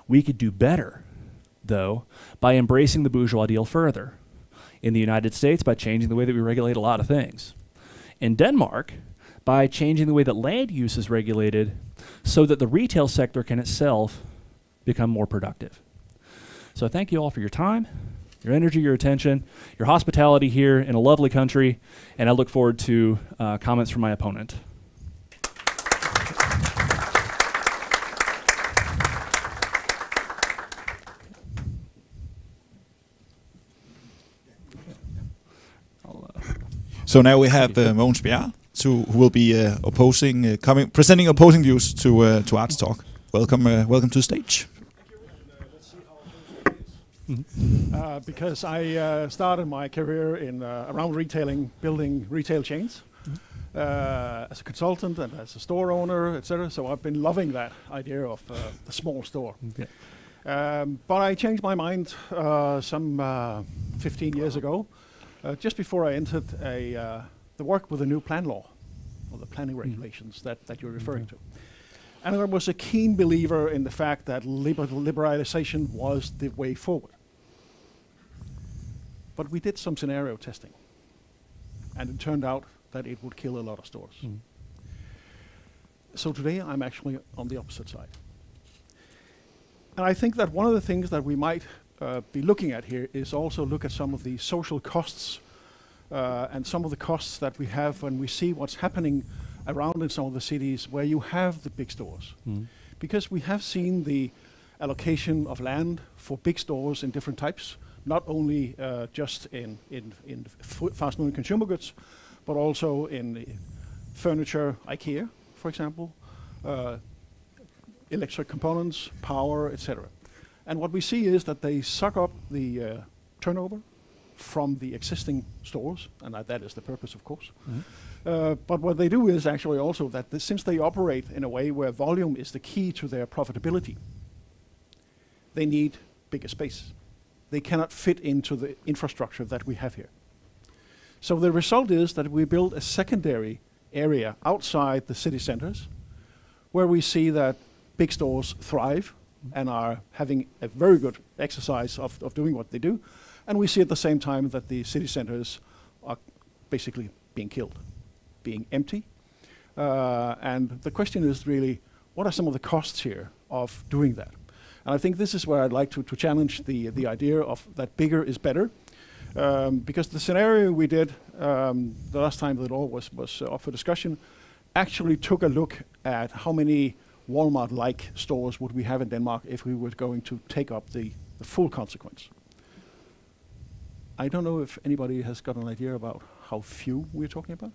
We could do better, though, by embracing the bourgeois deal further. In the United States, by changing the way that we regulate a lot of things. In Denmark, by changing the way that land use is regulated so that the retail sector can itself become more productive. So thank you all for your time, your energy, your attention, your hospitality here in a lovely country, and I look forward to comments from my opponent. So now we have Mogens Bjerre, who will be presenting opposing views to Art's talk. Welcome to the stage. Because I started my career in around retailing, building retail chains as a consultant and as a store owner, etc. So I've been loving that idea of the small store. Okay. But I changed my mind some 15 years ago. Just before I entered the work with the new plan law, or the planning regulations that you're referring to. And I was a keen believer in the fact that liberalization was the way forward. But we did some scenario testing, and it turned out that it would kill a lot of stores. So today I'm actually on the opposite side. And I think that one of the things that we might be looking at here is also look at some of the social costs and some of the costs that we have when we see what's happening around in some of the cities where you have the big stores. Because we have seen the allocation of land for big stores in different types, not only just in fast-moving consumer goods, but also in furniture, IKEA, for example, electric components, power, etc. And what we see is that they suck up the turnover from the existing stores, and that is the purpose, of course. But what they do is actually also that since they operate in a way where volume is the key to their profitability, they need bigger space. They cannot fit into the infrastructure that we have here. So the result is that we build a secondary area outside the city centers where we see that big stores thrive and are having a very good exercise of doing what they do. And we see at the same time that the city centers are basically being killed, being empty. And the question is really, what are some of the costs here of doing that? And I think this is where I'd like to challenge the idea of that bigger is better. Because the scenario we did the last time that all was up for discussion actually took a look at how many Walmart-like stores would we have in Denmark if we were going to take up the full consequence. I don't know if anybody has got an idea about how few we're talking about.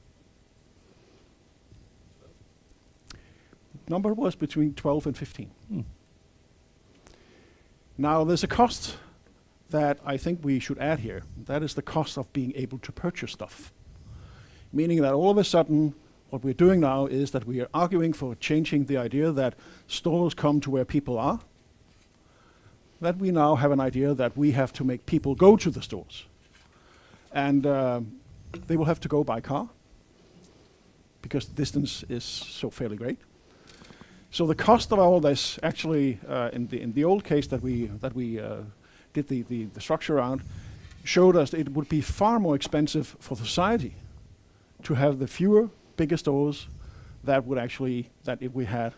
Number was between 12 and 15. Now there's a cost that I think we should add here. That is the cost of being able to purchase stuff. Meaning that all of a sudden, what we're doing now is that we are arguing for changing the idea that stores come to where people are. That we now have an idea that we have to make people go to the stores. And they will have to go by car because the distance is so fairly great. So the cost of all this actually in the old case that we did the structure around showed us it would be far more expensive for society to have the fewer bigger stores that if we had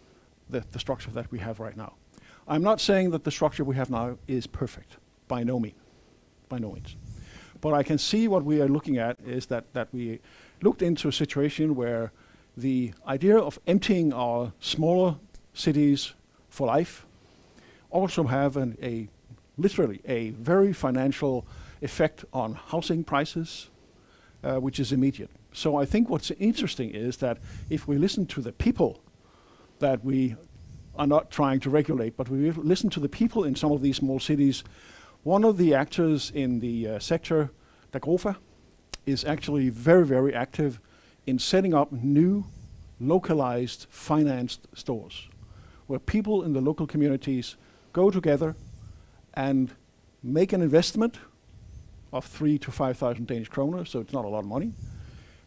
the structure that we have right now. I'm not saying that the structure we have now is perfect, by no means. But I can see what we are looking at is that we looked into a situation where the idea of emptying our smaller cities for life also have literally a very financial effect on housing prices, which is immediate. So I think what's interesting is that if we listen to the people that we are not trying to regulate, but we listen to the people in some of these small cities, one of the actors in the sector, Dagrofa, is actually very, very active in setting up new localized financed stores where people in the local communities go together and make an investment of 3,000 to 5,000 Danish kroner, so it's not a lot of money.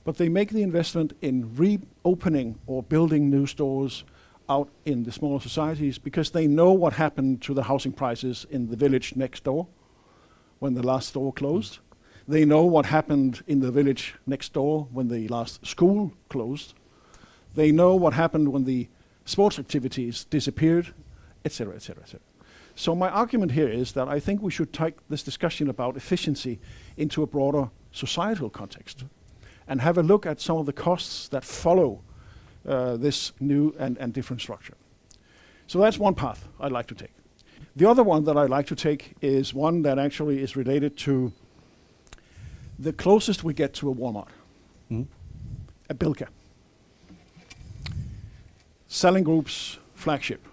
But they make the investment in reopening or building new stores out in the smaller societies because they know what happened to the housing prices in the village next door when the last store closed. They know what happened in the village next door when the last school closed. They know what happened when the sports activities disappeared, etc., etc., etc. So my argument here is that I think we should take this discussion about efficiency into a broader societal context and have a look at some of the costs that follow this new and different structure. So that's one path I'd like to take. The other one that I'd like to take is one that actually is related to the closest we get to a Walmart, a Bilka. Selling Group's flagship.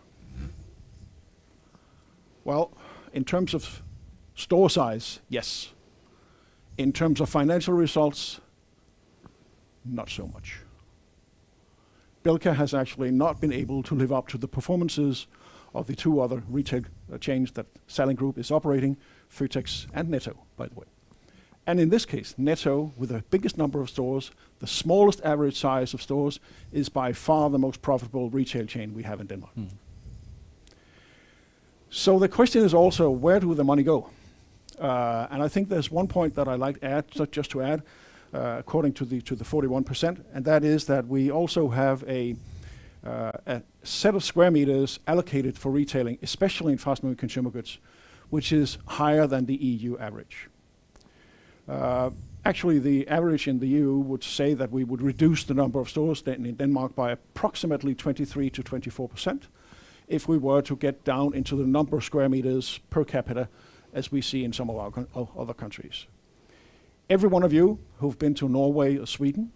Well, in terms of store size, yes. In terms of financial results, not so much. Bilka has actually not been able to live up to the performances of the two other retail chains that Selling Group is operating, Føtex and Netto, by the way. And in this case, Netto, with the biggest number of stores, the smallest average size of stores, is by far the most profitable retail chain we have in Denmark. So the question is also, where do the money go? And I think there's one point that I'd like to add, just to add, according to the 41%, and that is that we also have a set of square meters allocated for retailing, especially in fast-moving consumer goods, which is higher than the EU average. Actually, the average in the EU would say that we would reduce the number of stores in Denmark by approximately 23 to 24% if we were to get down into the number of square meters per capita as we see in some of our other countries. Every one of you who've been to Norway or Sweden,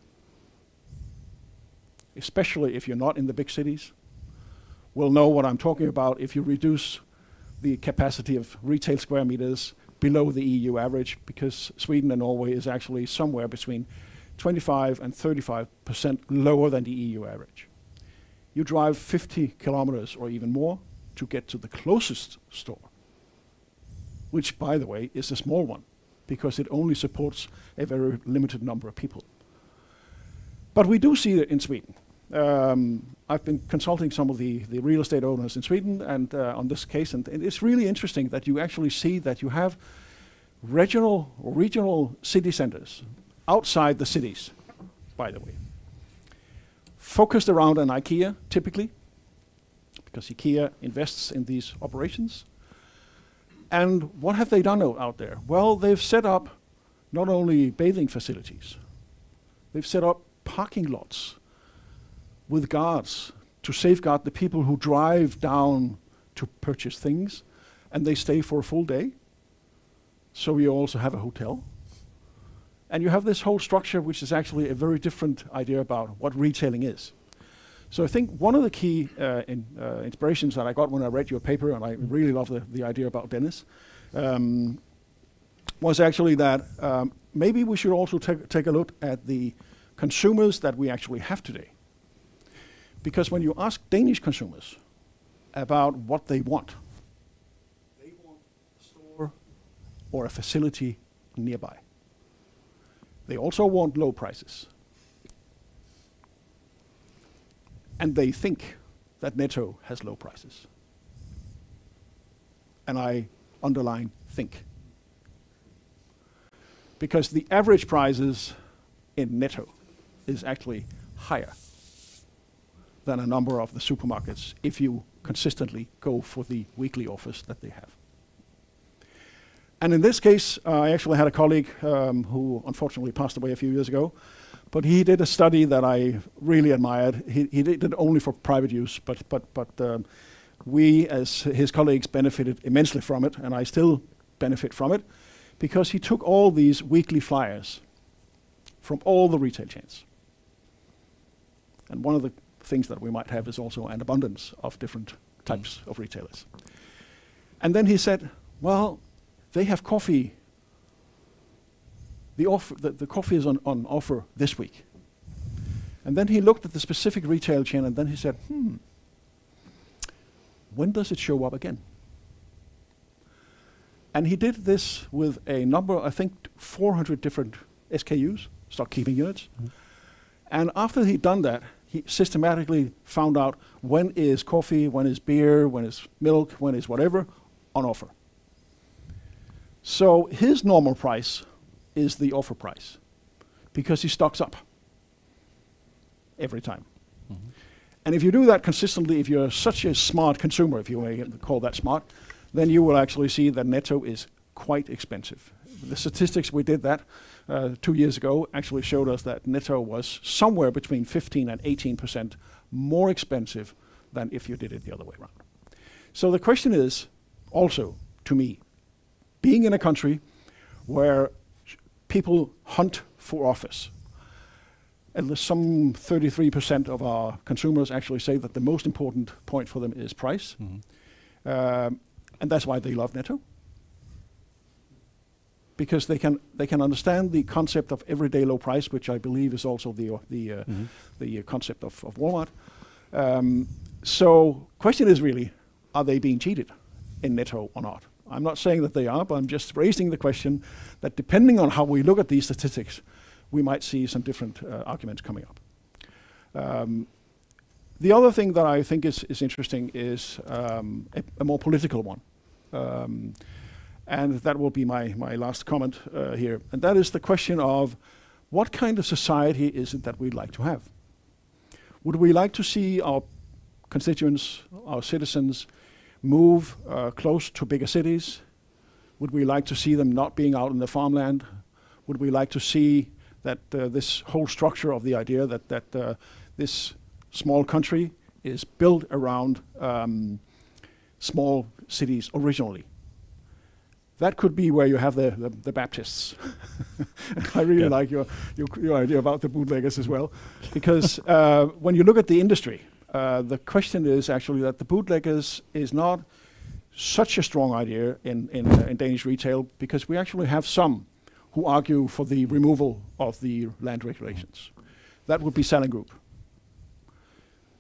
especially if you're not in the big cities, will know what I'm talking about if you reduce the capacity of retail square meters below the EU average, because Sweden and Norway is actually somewhere between 25 and 35% lower than the EU average. You drive 50 kilometers or even more to get to the closest store. which, by the way, is a small one, because it only supports a very limited number of people. But we do see it in Sweden. I've been consulting some of the real estate owners in Sweden and on this case, and it's really interesting that you actually see that you have regional city centers outside the cities, by the way, focused around an IKEA typically, because IKEA invests in these operations. And what have they done out there? Well, they've set up not only bathing facilities, they've set up parking lots with guards to safeguard the people who drive down to purchase things, and they stay for a full day. So you also have a hotel. And you have this whole structure, which is actually a very different idea about what retailing is. So I think one of the key inspirations that I got when I read your paper, and I really love the idea about Dennis, was actually that maybe we should also take a look at the consumers that we actually have today. Because when you ask Danish consumers about what they want a store or a facility nearby. They also want low prices. And they think that Netto has low prices. And I underline think. Because the average prices in Netto is actually higher than a number of the supermarkets if you consistently go for the weekly offers that they have. And in this case, I actually had a colleague who unfortunately passed away a few years ago, but he did a study that I really admired. He did it only for private use, but we as his colleagues benefited immensely from it, and I still benefit from it, because he took all these weekly flyers from all the retail chains. And one of the things that we might have is also an abundance of different types of retailers. And then he said, well, they have coffee. The coffee is on offer this week. And then he looked at the specific retail chain, and then he said, when does it show up again? And he did this with a number, I think 400 different SKUs, stock keeping units. And after he'd done that, he systematically found out when is coffee, when is beer, when is milk, when is whatever on offer. So his normal price is the offer price, because he stocks up every time. And if you do that consistently, if you're such a smart consumer, if you may call that smart, then you will actually see that Netto is quite expensive. The statistics we did that 2 years ago actually showed us that Netto was somewhere between 15 and 18% more expensive than if you did it the other way around. So the question is also, to me, being in a country where people hunt for offers, and some 33% of our consumers actually say that the most important point for them is price, and that's why they love Netto. Because they can understand the concept of everyday low price, which I believe is also the concept of Walmart. So question is really, are they being cheated in Netto or not? I'm not saying that they are, but I'm just raising the question that depending on how we look at these statistics, we might see some different arguments coming up. The other thing that I think is interesting is a more political one. And that will be my last comment here. And that is the question of what kind of society is it that we'd like to have? Would we like to see our constituents, our citizens, move close to bigger cities? Would we like to see them not being out in the farmland? Would we like to see that this whole structure of the idea that this small country is built around small cities originally? That could be where you have the Baptists. I really like your idea about the bootleggers as well, because when you look at the industry, the question is actually that the bootleggers is not such a strong idea in Danish retail, because we actually have some who argue for the removal of the land regulations. That would be Salling Group.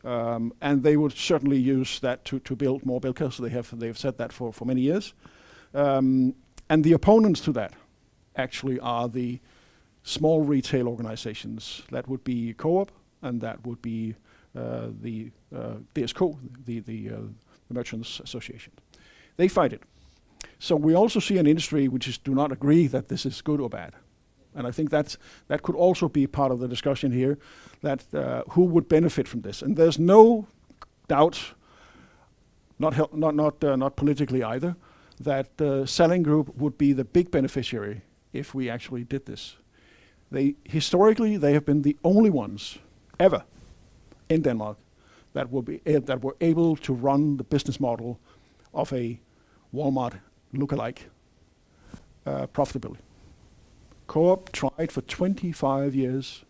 And they would certainly use that to build more Bilka, so they've said that for many years. And the opponents to that actually are the small retail organizations. That would be Co-op, and that would be the DSK, the Merchants Association. They fight it. So we also see an industry which is do not agree that this is good or bad. And I think that could also be part of the discussion here, that who would benefit from this. And there's no doubt, not politically either, that the Salling Group would be the big beneficiary if we actually did this. Historically, they have been the only ones ever in Denmark that were able to run the business model of a Walmart lookalike profitably. Co-op tried for 25 years.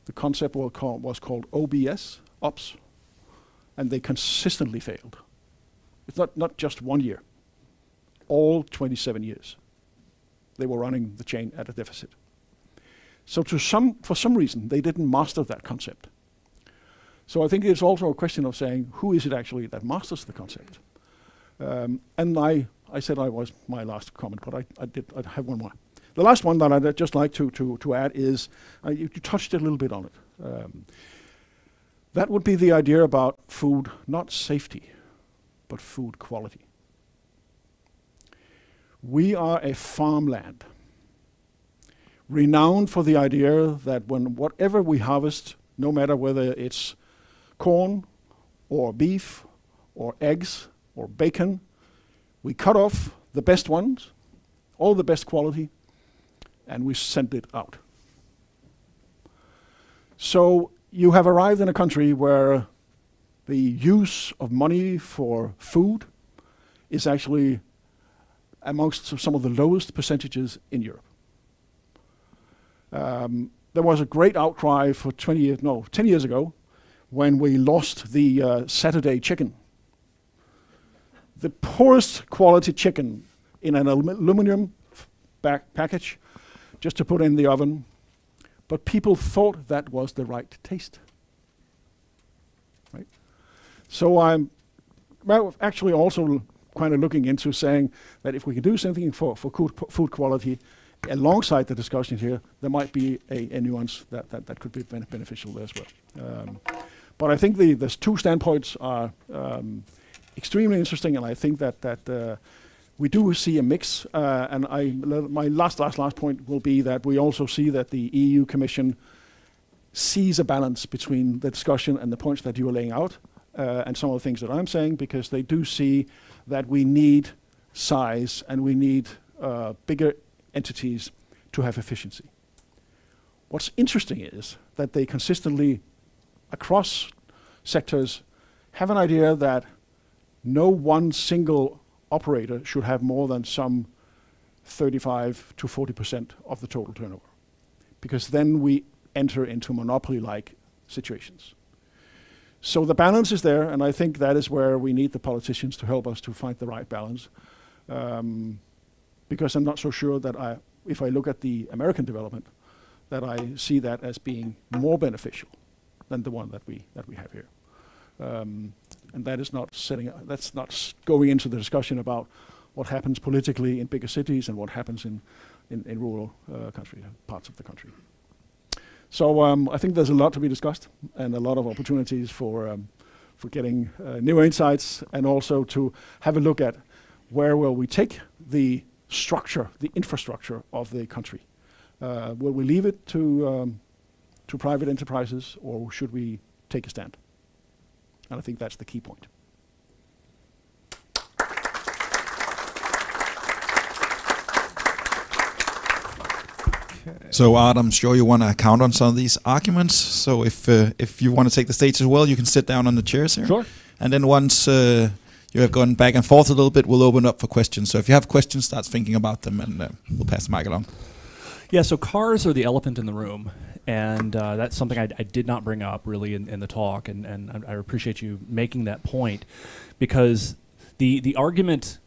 The concept was called OBS, Ops, and they consistently failed. It's not just 1 year. All 27 years. They were running the chain at a deficit. So for some reason, they didn't master that concept. So I think it's also a question of saying, who is it actually that masters the concept? And I said I was my last comment, but I have one more. The last one that I'd just like to add is, you touched a little bit on it. That would be the idea about food, not safety, but food quality. We are a farmland, renowned for the idea that whatever we harvest, no matter whether it's corn or beef or eggs or bacon, we cut off the best ones, all the best quality, and we send it out. So you have arrived in a country where the use of money for food is actually amongst some of the lowest percentages in Europe. There was a great outcry for 10 years ago, when we lost the Saturday chicken. The poorest quality chicken in an aluminum package, just to put in the oven, but people thought that was the right taste. Right? So I'm actually also kind of looking into saying that if we can do something for food quality, alongside the discussion here, there might be a nuance that could be beneficial there as well. But I think the two standpoints are extremely interesting, and I think that we do see a mix. And my last point will be that we also see that the EU Commission sees a balance between the discussion and the points that you are laying out, and some of the things that I'm saying, because they do see that we need size and we need bigger entities to have efficiency. What's interesting is that they consistently, across sectors, have an idea that no one single operator should have more than some 35 to 40% of the total turnover, because then we enter into monopoly-like situations. So the balance is there, and I think that is where we need the politicians to help us to find the right balance. Because I'm not so sure that if I look at the American development, that I see that as being more beneficial than the one that we have here. And that is not that's not going into the discussion about what happens politically in bigger cities and what happens in rural parts of the country. So I think there's a lot to be discussed and a lot of opportunities for getting new insights, and also to have a look at where will we take the structure, the infrastructure of the country. Will we leave it to private enterprises, or should we take a stand? And I think that's the key point. So Art, I'm sure you want to count on some of these arguments. So if you want to take the stage as well, you can sit down on the chairs here. Sure. And then once you have gone back and forth a little bit, we'll open up for questions. So if you have questions, start thinking about them, and we'll pass the mic along. Yeah, so cars are the elephant in the room. And that's something I did not bring up really in the talk, and I appreciate you making that point, because the argument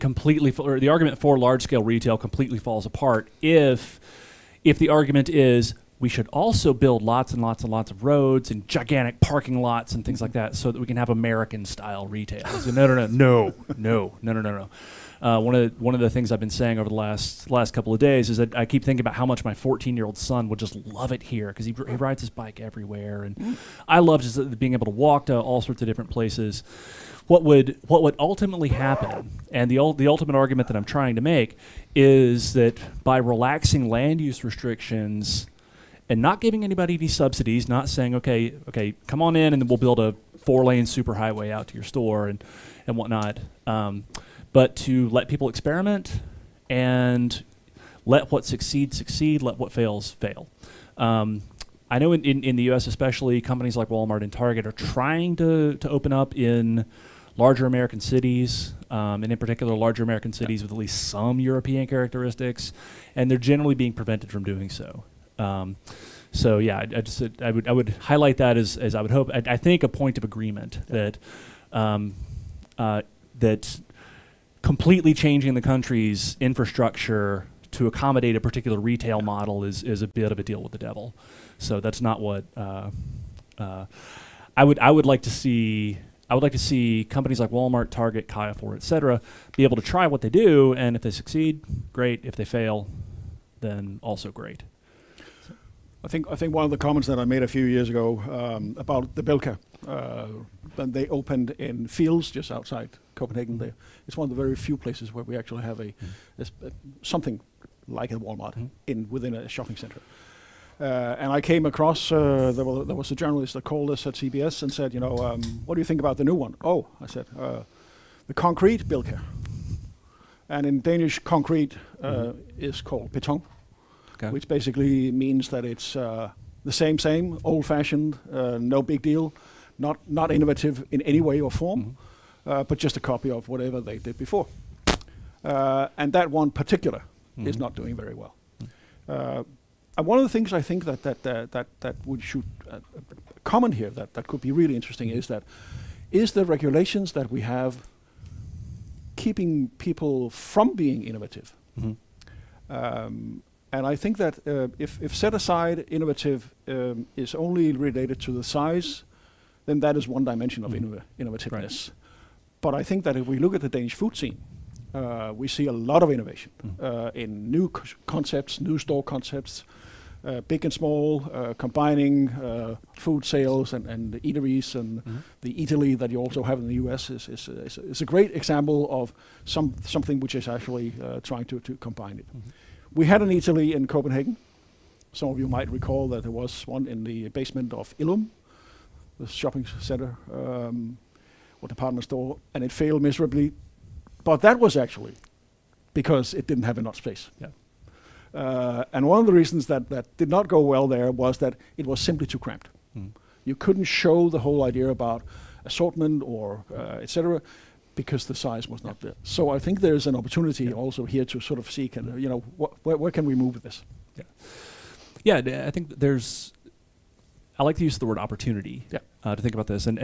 completely, or the argument for large scale retail completely falls apart if the argument is we should also build lots and lots and lots of roads and gigantic parking lots and things like that so that we can have American style retail. So no. One of the things I've been saying over the last couple of days is that I keep thinking about how much my 14-year-old son would just love it here because he rides his bike everywhere, and I love just being able to walk to all sorts of different places. What would ultimately happen, and the ultimate argument that I'm trying to make, is that by relaxing land use restrictions and not giving anybody any subsidies, not saying, okay, come on in and then we'll build a 4-lane superhighway out to your store and whatnot, but to let people experiment and let what succeed, let what fails, fail. I know in the U.S. especially, companies like Walmart and Target are trying to open up in larger American cities, and in particular larger American cities with at least some European characteristics, and they're generally being prevented from doing so. So yeah, I would highlight that as I would hope. I think a point of agreement that that completely changing the country's infrastructure to accommodate a particular retail model is a bit of a deal with the devil. So that's not what I would like to see. I would like to see companies like Walmart, Target, Carrefour, et cetera, be able to try what they do, and if they succeed, great. If they fail, then also great. I think one of the comments that I made a few years ago about the Bilka, when they opened in fields just outside Copenhagen, there, it's one of the very few places where we actually have something like a Walmart within a shopping center. And I came across, there was a journalist that called us at CBS and said, what do you think about the new one? Oh, I said, the concrete Bilka. And in Danish, concrete is called beton, which basically means that it's the same, old-fashioned, no big deal, not innovative in any way or form, but just a copy of whatever they did before. And that one particular is not doing very well. And one of the things I think that we should comment here that could be really interesting is the regulations that we have keeping people from being innovative. And I think that if set aside innovative is only related to the size, then that is one dimension of innovativeness. Right. But I think that if we look at the Danish food scene, we see a lot of innovation in new concepts, new store concepts, big and small, combining food sales and the eateries, and the Eataly that you also have in the US is a great example of something which is actually trying to combine it. We had an Eataly in Copenhagen. Some of you might recall that there was one in the basement of Illum, the shopping center or department store, and it failed miserably. But that was actually because it didn't have enough space. And one of the reasons that did not go well there was that it was simply too cramped. You couldn't show the whole idea about assortment or etc. because the size was not there. So I think there's an opportunity also here to sort of see, where can we move with this? Yeah, I think I like to use the word opportunity to think about this. And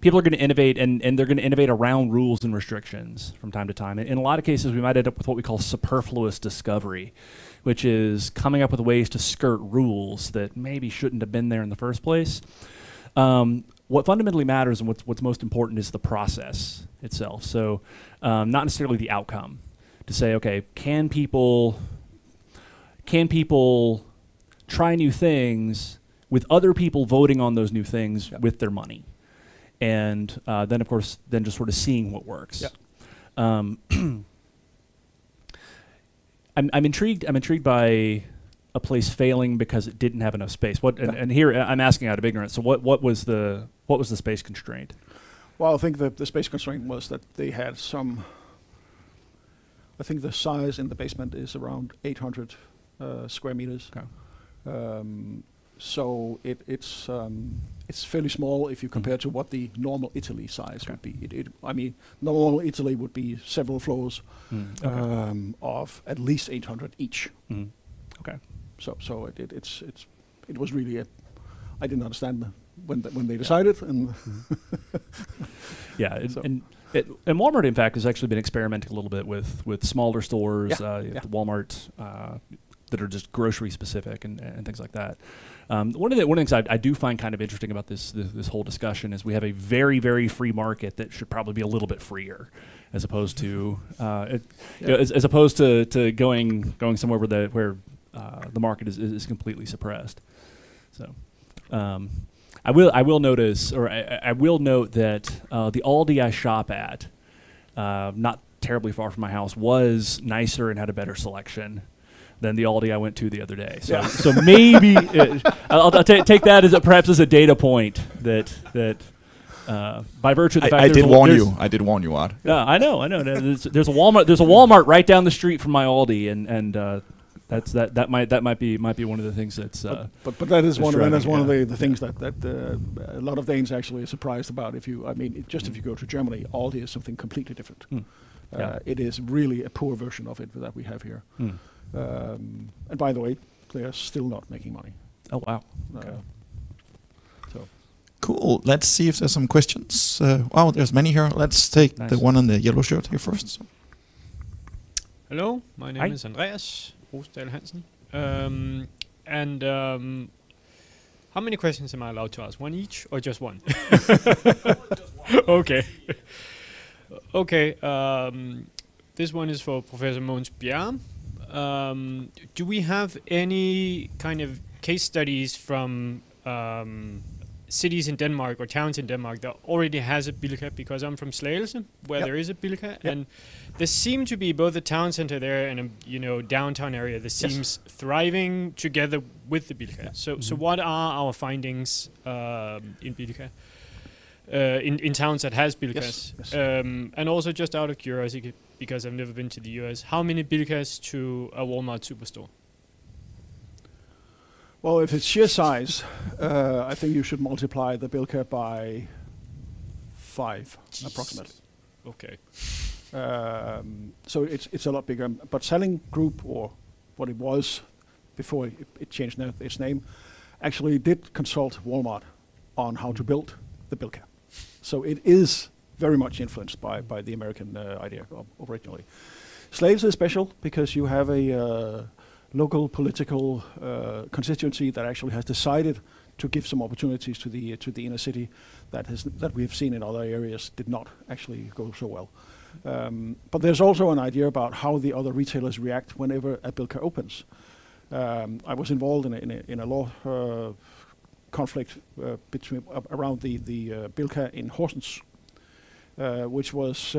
people are going to innovate, and they're going to innovate around rules and restrictions from time to time. In a lot of cases, we might end up with what we call superfluous discovery, which is coming up with ways to skirt rules that maybe shouldn't have been there in the first place. What fundamentally matters and what's most important is the process itself. So not necessarily the outcome. To say, okay, can people try new things with other people voting on those new things with their money, and then of course just sort of seeing what works. I'm intrigued by a place failing because it didn't have enough space. And here I'm asking out of ignorance. So what was the space constraint? Well, I think the space constraint was that they had some. I think the size in the basement is around 800 square meters. So it's fairly small if you compare to what the normal Italy size would be. Normal Italy would be several floors of at least 800 each. Okay. So it was really I didn't understand when they decided and and Walmart in fact has actually been experimenting a little bit with smaller stores. The Walmart that are just grocery specific and things like that. One of the things I do find kind of interesting about this whole discussion is we have a very, very free market that should probably be a little bit freer, as opposed to as opposed to going somewhere where the market is completely suppressed. So I will notice, or I will note that the Aldi I shop at, not terribly far from my house, was nicer and had a better selection than the Aldi I went to the other day. So, so maybe I'll take that as perhaps as a data point that by virtue of the fact I did warn you, Art. Yeah, I know. There's a Walmart right down the street from my Aldi, and that might be one of the things that's. But that is one of the things that a lot of Danes actually are surprised about. If you go to Germany, Aldi is something completely different. It is really a poor version of it that we have here. And by the way, they are still not making money. Oh wow! Okay. Cool. Let's see if there's some questions. Wow, there's many here. Let's take the one on the yellow shirt here first. So. Hello, my name is Andreas Rosdal Hansen. How many questions am I allowed to ask? One each or just one? Okay. Okay. This one is for Professor Mogens Bjerre. Do we have any kind of case studies from cities in Denmark or towns in Denmark that already has a Bilka? Because I'm from Slagelse, where there is a Bilka, and there seem to be both a town center there and a downtown area that seems thriving together with the Bilka. So what are our findings in Bilka? In towns that has Bilkas? Yes. And also just out of curiosity, because I've never been to the US, how many Bilkas to a Walmart superstore? Well, if it's sheer size, I think you should multiply the Bilka by 5, approximately. Okay. So it's a lot bigger. But Selling Group, or what it was before it changed its name, actually did consult Walmart on how to build the Bilka. So it is very much influenced by the American idea originally. Slagelse is special because you have a local political constituency that actually has decided to give some opportunities to the inner city that we have seen in other areas did not actually go so well. But there's also an idea about how the other retailers react whenever a Bilka opens. I was involved in a law conflict around the Bilka in Horsens, which was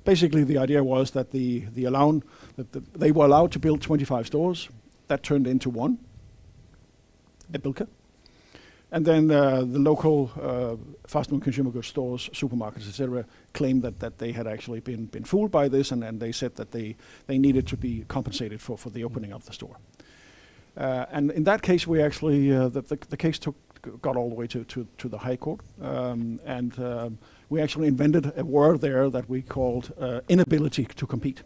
basically the idea was that they were allowed to build 25 stores. That turned into one, a Bilka. And then the local fast-moving consumer goods stores, supermarkets, etc., claimed that they had actually been fooled by this, and they said that they needed to be compensated for the opening of the store. And in that case, we actually the case got all the way to the High Court, and we actually invented a word there that we called inability to compete.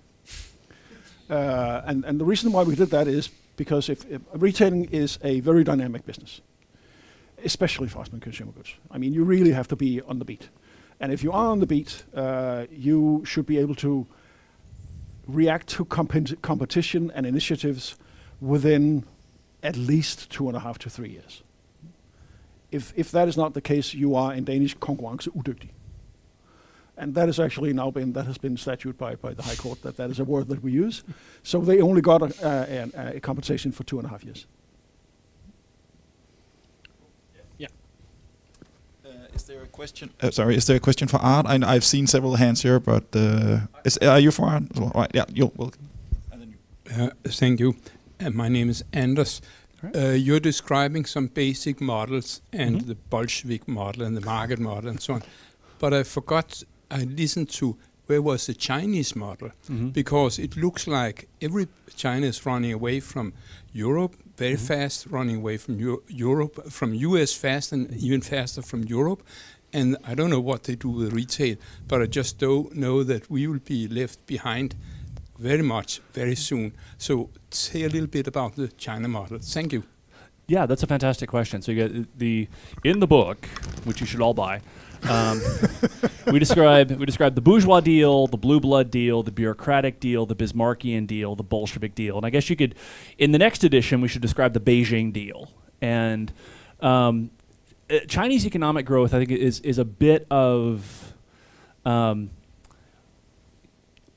And the reason why we did that is because if retailing is a very dynamic business, especially fast-moving consumer goods. I mean, you really have to be on the beat. And if you are on the beat, you should be able to react to competition and initiatives within at least 2.5 to 3 years. If that is not the case, you are in Danish konkurrenceudygtig. And that is actually that has been statute by the High Court, that is a word that we use. So they only got a compensation for 2.5 years. Yeah. Is there a question? Is there a question for Art? I've seen several hands here, but are you for Art? Right. Yeah. You're welcome. Thank you. My name is Anders. You're describing some basic models and the Bolshevik model and the market model and so on. But I listened to where was the Chinese model, because it looks like every China is running away from Europe very fast, running away from Europe, from US fast and even faster from Europe. And I don't know what they do with retail, but I just don't know that we will be left behind very much very soon. So say a little bit about the China model. Thank you. Yeah, that's a fantastic question. So you get in the book, which you should all buy. We describe the bourgeois deal, the blue blood deal, the bureaucratic deal, the Bismarckian deal, the Bolshevik deal, and I guess you could, in the next edition, we should describe the Beijing deal. And Chinese economic growth, I think, is a bit of.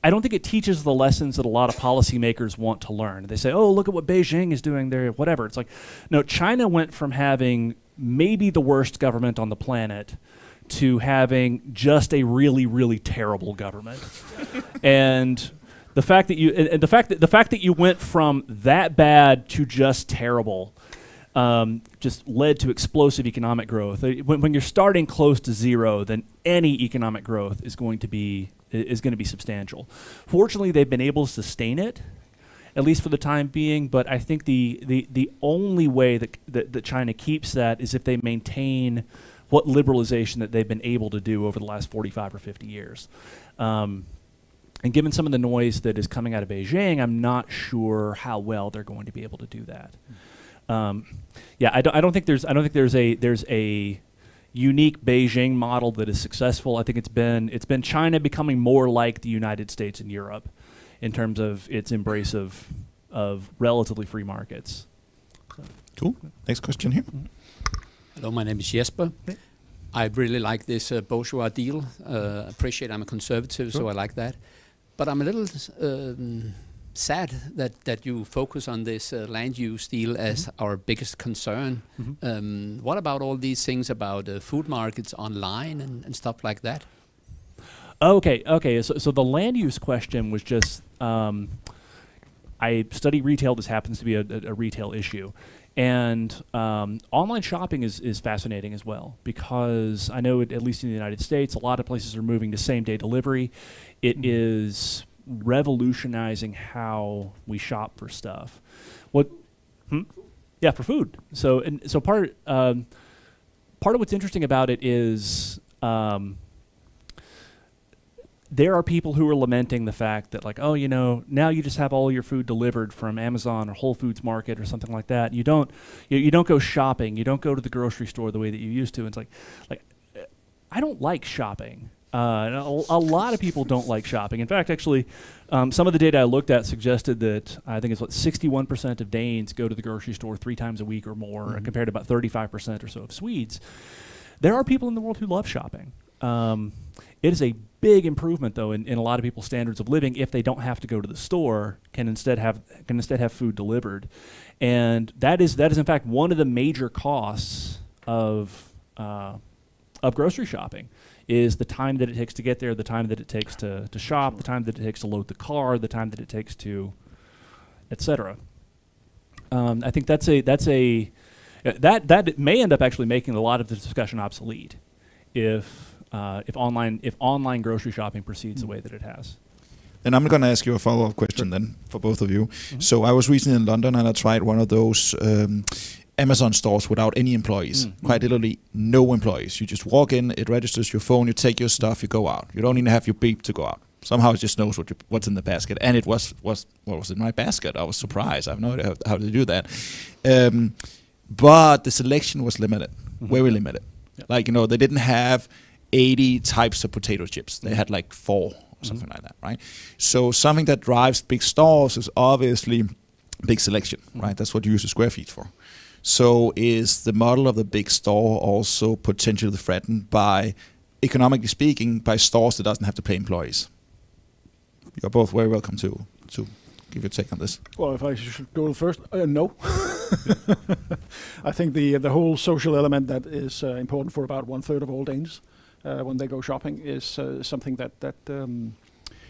I don't think it teaches the lessons that a lot of policymakers want to learn. They say, "Oh, look at what Beijing is doing there," whatever. It's like, no, China went from having maybe the worst government on the planet to having just a really, really terrible government. And the fact that you went from that bad to just terrible just led to explosive economic growth. When you're starting close to zero, then any economic growth is going to be substantial. Fortunately, they've been able to sustain it, at least for the time being. But I think the only way that China keeps that is if they maintain what liberalization that they've been able to do over the last 45 or 50 years. And given some of the noise that is coming out of Beijing, I'm not sure how well they're going to be able to do that. Yeah, I don't think there's a unique Beijing model that is successful. I think it's been China becoming more like the United States and Europe in terms of its embrace of relatively free markets. So. Cool. Next question here. Mm-hmm. Hello, my name is Jesper. Hey. I really like this bourgeois deal. Appreciate I'm a conservative, so I like that. But I'm a little sad that you focus on this land use deal as our biggest concern. What about all these things about food markets online and stuff like that? Okay. So the land use question was just, I study retail. This happens to be a retail issue. And online shopping is fascinating as well, because I know at least in the United States, a lot of places are moving to same-day delivery. It is revolutionizing how we shop for stuff. Yeah, for food. So part of what's interesting about it is there are people who are lamenting the fact that, like, oh, now you just have all your food delivered from Amazon or Whole Foods Market or something like that. You don't go shopping. You don't go to the grocery store the way that you used to. And it's like I don't like shopping. A lot of people don't like shopping. In fact, actually, some of the data I looked at suggested that I think it's 61% of Danes go to the grocery store 3 times a week or more, compared to about 35% or so of Swedes. There are people in the world who love shopping. It is a big improvement, though, in a lot of people's standards of living if they don't have to go to the store, can instead have food delivered, and that is in fact one of the major costs of grocery shopping. Is the time that it takes to get there, the time that it takes to shop, the time that it takes to load the car, the time that it takes to, etc. I think that may end up actually making a lot of this discussion obsolete if online grocery shopping proceeds the way that it has. And I'm going to ask you a follow-up question then for both of you. So I was recently in London and I tried one of those Amazon stores without any employees. Quite literally no employees. You just walk in, it registers your phone, you take your stuff, you go out. You don't even have your beep to go out. Somehow it just knows what's in the basket. And it was what was in my basket. I was surprised. I have no idea how to do that. But the selection was limited, very limited. Yep. Like, they didn't have 80 types of potato chips. They had like 4 or something like that, right? So something that drives big stores is obviously big selection, right? That's what you use the square feet for. So is the model of the big store also potentially threatened by, economically speaking, by stores that doesn't have to pay employees? You're both very welcome to give your take on this. Well, if I should go first, no. I think the whole social element that is important for about 1/3 of all Danes when they go shopping is something that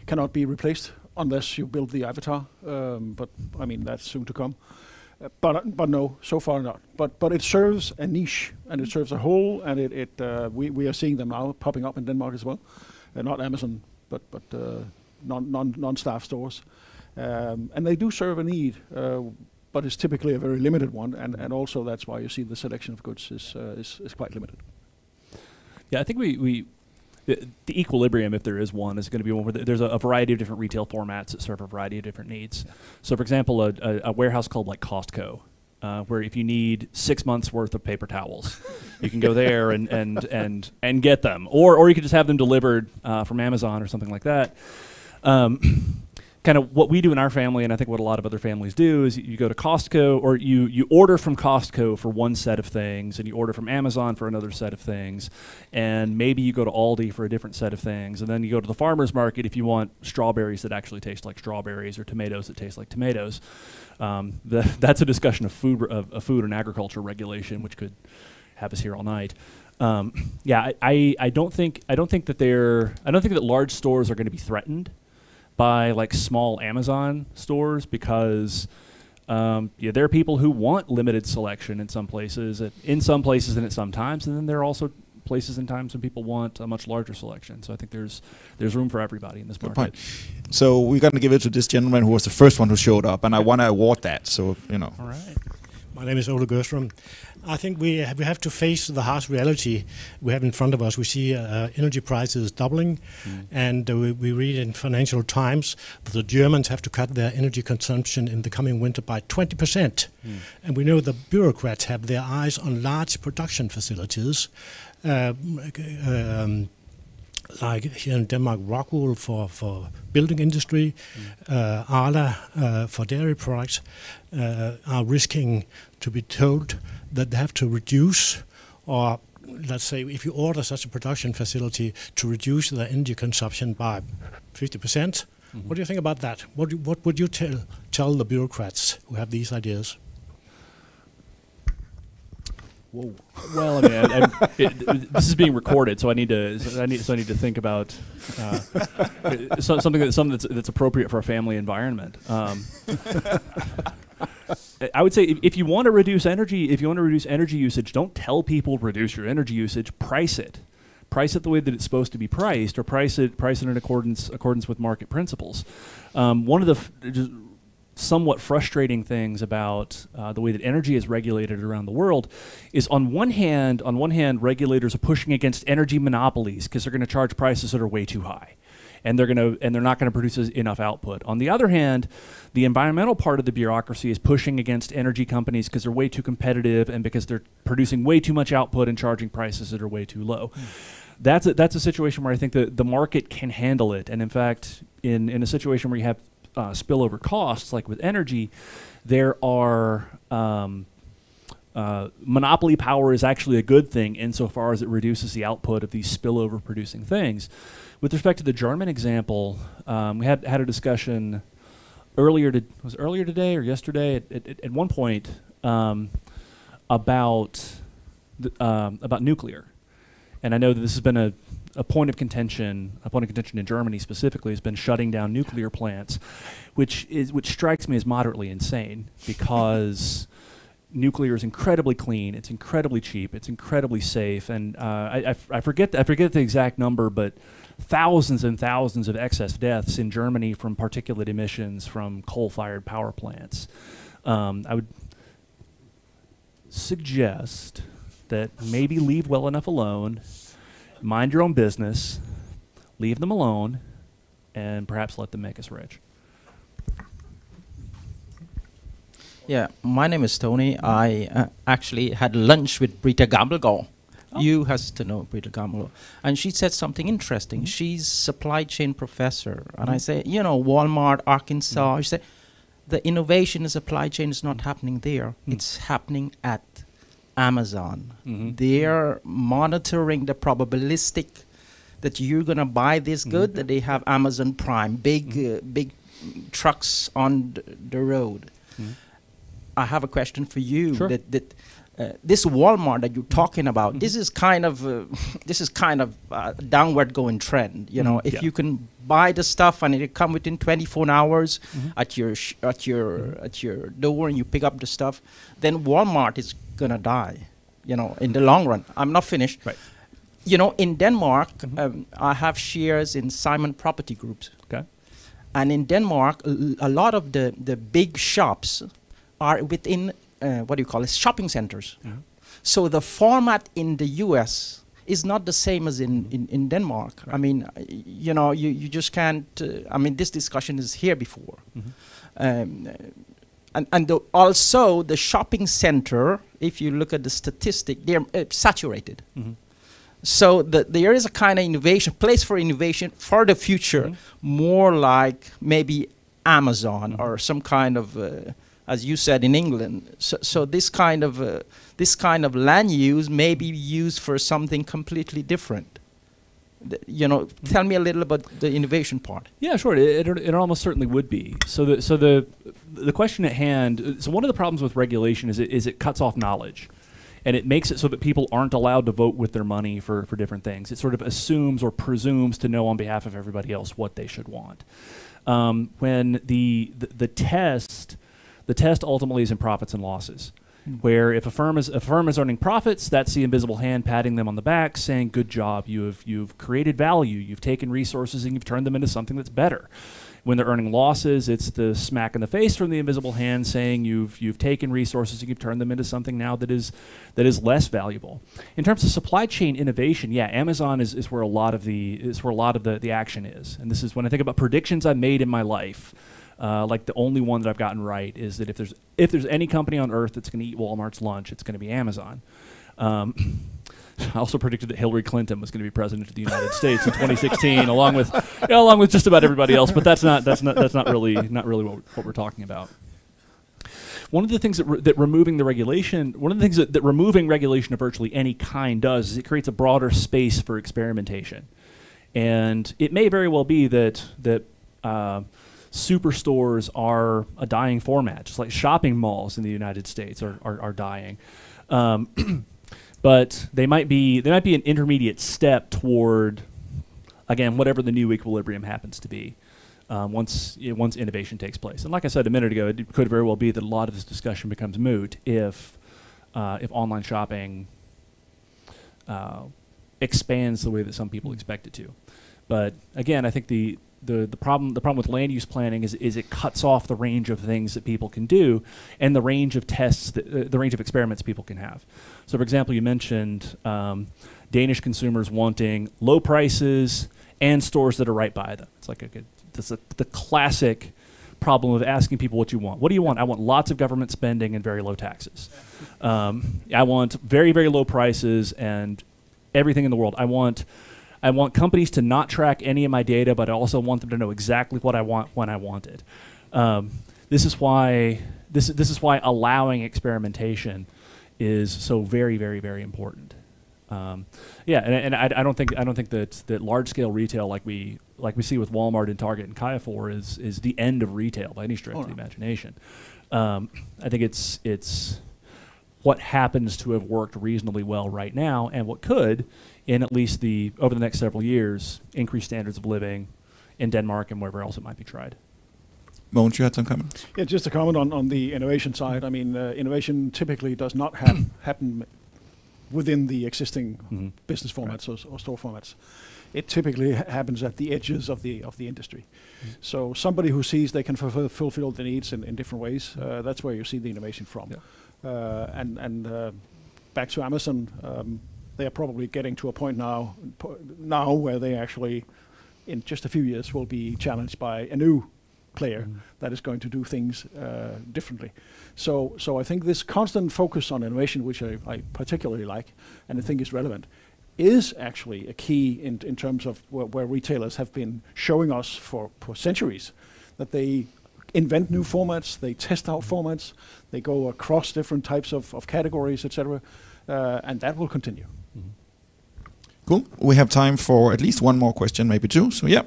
cannot be replaced unless you build the avatar. But I mean, that's soon to come. But no, so far not. But it serves a niche and it serves a hole, and we are seeing them now popping up in Denmark as well. Not Amazon, but non-staff stores, and they do serve a need, but it's typically a very limited one, and also that's why you see the selection of goods is quite limited. Yeah, I think the equilibrium, if there is one, is going to be one where there's a variety of different retail formats that serve a variety of different needs. So, for example, a warehouse called like Costco where if you need 6 months worth of paper towels, you can go there and get them, or you could just have them delivered from Amazon or something like that. Kind of what we do in our family, and I think what a lot of other families do, is you go to Costco, or you order from Costco for one set of things, and you order from Amazon for another set of things, and maybe you go to Aldi for a different set of things, and then you go to the farmer's market if you want strawberries that actually taste like strawberries or tomatoes that taste like tomatoes. That's a discussion of food and agriculture regulation, which could have us here all night. I don't think that large stores are going to be threatened by like small Amazon stores, because there are people who want limited selection in some places, and at some times, and then there are also places and times when people want a much larger selection. So I think there's room for everybody in this market. Good point. So we're going to give it to this gentleman who was the first one who showed up, and I want to award that. So All right. My name is Ole Gerstrom. I think we have to face the harsh reality we have in front of us. We see energy prices doubling, and we read in Financial Times that the Germans have to cut their energy consumption in the coming winter by 20%. And we know the bureaucrats have their eyes on large production facilities, like here in Denmark, Rockwool for building industry, Arla for dairy products, are risking to be told that they have to reduce, or let's say if you order such a production facility to reduce their energy consumption by 50%. What do you think about that? What would you tell the bureaucrats who have these ideas? Whoa. Well, I mean, this is being recorded, so I need to think about something that's appropriate for a family environment. I would say if you want to reduce energy usage, don't tell people reduce your energy usage. Price it the way that it's supposed to be priced, or price it in accordance with market principles. One of the somewhat frustrating things about the way that energy is regulated around the world is on one hand, regulators are pushing against energy monopolies because they're going to charge prices that are way too high, and they're not going to produce enough output. On the other hand, the environmental part of the bureaucracy is pushing against energy companies because they're way too competitive and because they're producing way too much output and charging prices that are way too low. That's a situation where I think the market can handle it, and in fact, in a situation where you have spillover costs, like with energy, there are monopoly power is actually a good thing insofar as it reduces the output of these spillover producing things. With respect to the German example, we had a discussion earlier today or yesterday at one point about nuclear, and I know that this has been a point of contention in Germany specifically has been shutting down nuclear plants, which strikes me as moderately insane, because nuclear is incredibly clean, it's incredibly cheap, it's incredibly safe, and I forget the exact number, but thousands and thousands of excess deaths in Germany from particulate emissions from coal-fired power plants. I would suggest that maybe leave well enough alone, mind your own business, leave them alone, and perhaps let them make us rich. Yeah, my name is Tony. I actually had lunch with Britta Gammelgaard. Oh. You has to know Britta Gammelgaard. And she said something interesting. She's supply chain professor. And I say, Walmart, Arkansas. She said, the innovation in supply chain is not happening there. It's happening at Amazon. They're monitoring the probabilistic that you're going to buy this good, that they have Amazon Prime, big trucks on the road. I have a question for you. Sure. That this Walmart that you're talking about, this is kind of a downward going trend. If you can buy the stuff and it come within 24 hours at your door and you pick up the stuff, then Walmart is gonna die. In the long run. I'm not finished. Right. In Denmark, I have shares in Simon Property Groups. Okay. And in Denmark, a lot of the big shops are within shopping centers. So the format in the US is not the same as in Denmark. Right. I mean, you just can't. This discussion is here before. and also the shopping center, if you look at the statistic, they're saturated. So there is a kind of innovation, place for innovation for the future, more like maybe Amazon or some kind of, as you said in England. So this kind of land use may be used for something completely different. Tell me a little about the innovation part. Yeah, sure. It almost certainly would be. So the question at hand. So one of the problems with regulation is it cuts off knowledge, and it makes it so that people aren't allowed to vote with their money for different things. It sort of assumes or presumes to know on behalf of everybody else what they should want. When the test ultimately is in profits and losses. Where if a firm is earning profits, that's the invisible hand patting them on the back, saying, "Good job, you've created value, you've taken resources and you've turned them into something that's better." When they're earning losses, it's the smack in the face from the invisible hand, saying, "You've taken resources and you've turned them into something now that is less valuable." In terms of supply chain innovation, yeah, Amazon is where a lot of the action is, and this is when I think about predictions I've made in my life. Like the only one that I've gotten right is that if there's any company on earth that's going to eat Walmart's lunch, it's going to be Amazon. I also predicted that Hillary Clinton was going to be president of the United States in 2016, along with just about everybody else. But that's not really what we're talking about. One of the things that removing regulation of virtually any kind does is it creates a broader space for experimentation, and it may very well be that superstores are a dying format, just like shopping malls in the United States are dying. But they might be an intermediate step toward, again, whatever the new equilibrium happens to be, once innovation takes place. And like I said a minute ago, it could very well be that a lot of this discussion becomes moot if online shopping expands the way that some people expect it to. But again, I think the problem with land use planning is it cuts off the range of things that people can do and the range of tests, the range of experiments people can have. So, for example, you mentioned Danish consumers wanting low prices and stores that are right by them. It's like the classic problem of asking people what you want. What do you want? I want lots of government spending and very low taxes. I want very, very low prices and everything in the world. I want companies to not track any of my data, but I also want them to know exactly what I want when I want it. This is why allowing experimentation is so very, very, very important. I don't think that large scale retail like we see with Walmart and Target and Carrefour is the end of retail by any stretch of the imagination. I think it's what happens to have worked reasonably well right now, and what could, in at least over the next several years, increase standards of living in Denmark and wherever else it might be tried. Mogens, you had some comments? Yeah, just a comment on the innovation side. I mean, innovation typically does not happen within the existing business formats or store formats. It typically happens at the edges of the industry. So somebody who sees they can fulfill the needs in different ways, that's where you see the innovation from. Yeah. And back to Amazon, they are probably getting to a point now where they actually, in just a few years, will be challenged by a new player that is going to do things differently. So I think this constant focus on innovation, which I particularly like and I think is relevant, is actually a key in terms of where retailers have been showing us for centuries that they invent new formats, they test out formats, they go across different types of categories, etc., and that will continue. Cool. We have time for at least one more question, maybe two. So yeah.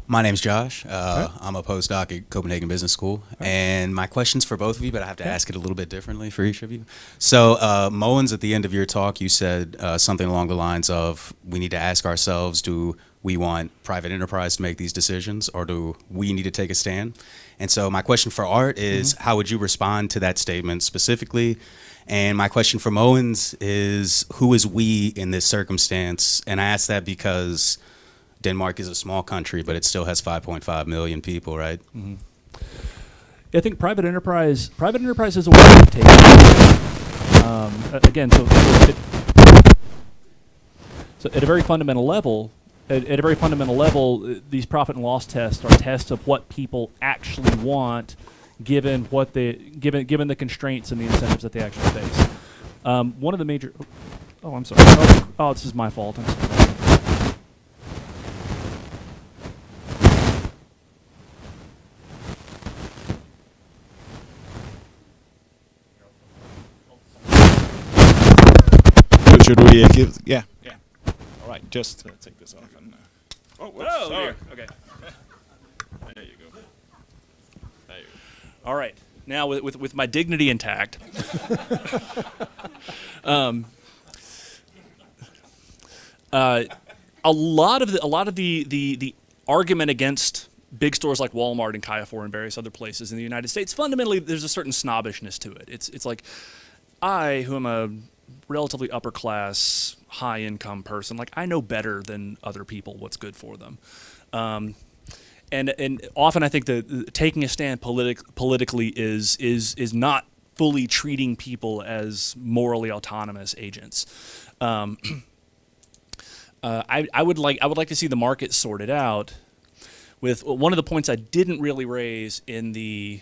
My name's Josh. I'm a postdoc at Copenhagen Business School, and my question's for both of you, but I have to ask it a little bit differently for each of you. So, Mogens, at the end of your talk, you said something along the lines of, we need to ask ourselves, do we want private enterprise to make these decisions, or do we need to take a stand? And so my question for Art is, how would you respond to that statement specifically? And my question for Mogens is, who is we in this circumstance? And I ask that because Denmark is a small country, but it still has 5.5 million people, right? I think private enterprise is a way to take it. Again, so at a very fundamental level, at a very fundamental level, these profit and loss tests are tests of what people actually want, given given the constraints and the incentives that they actually face. One of the major. Oh, I'm sorry. Oh, this is my fault. I'm sorry. Should we give? Yeah. All right, just take this off. And, sorry. Here. Okay. There you go. All right. Now, with my dignity intact, a lot of the argument against big stores like Walmart and Carrefour and various other places in the United States, fundamentally, there's a certain snobbishness to it. It's like, I, who am a relatively upper class, high income person, like, I know better than other people what's good for them. And often I think that taking a stand politically is not fully treating people as morally autonomous agents. I would like to see the market sorted out. With one of the points I didn't really raise in the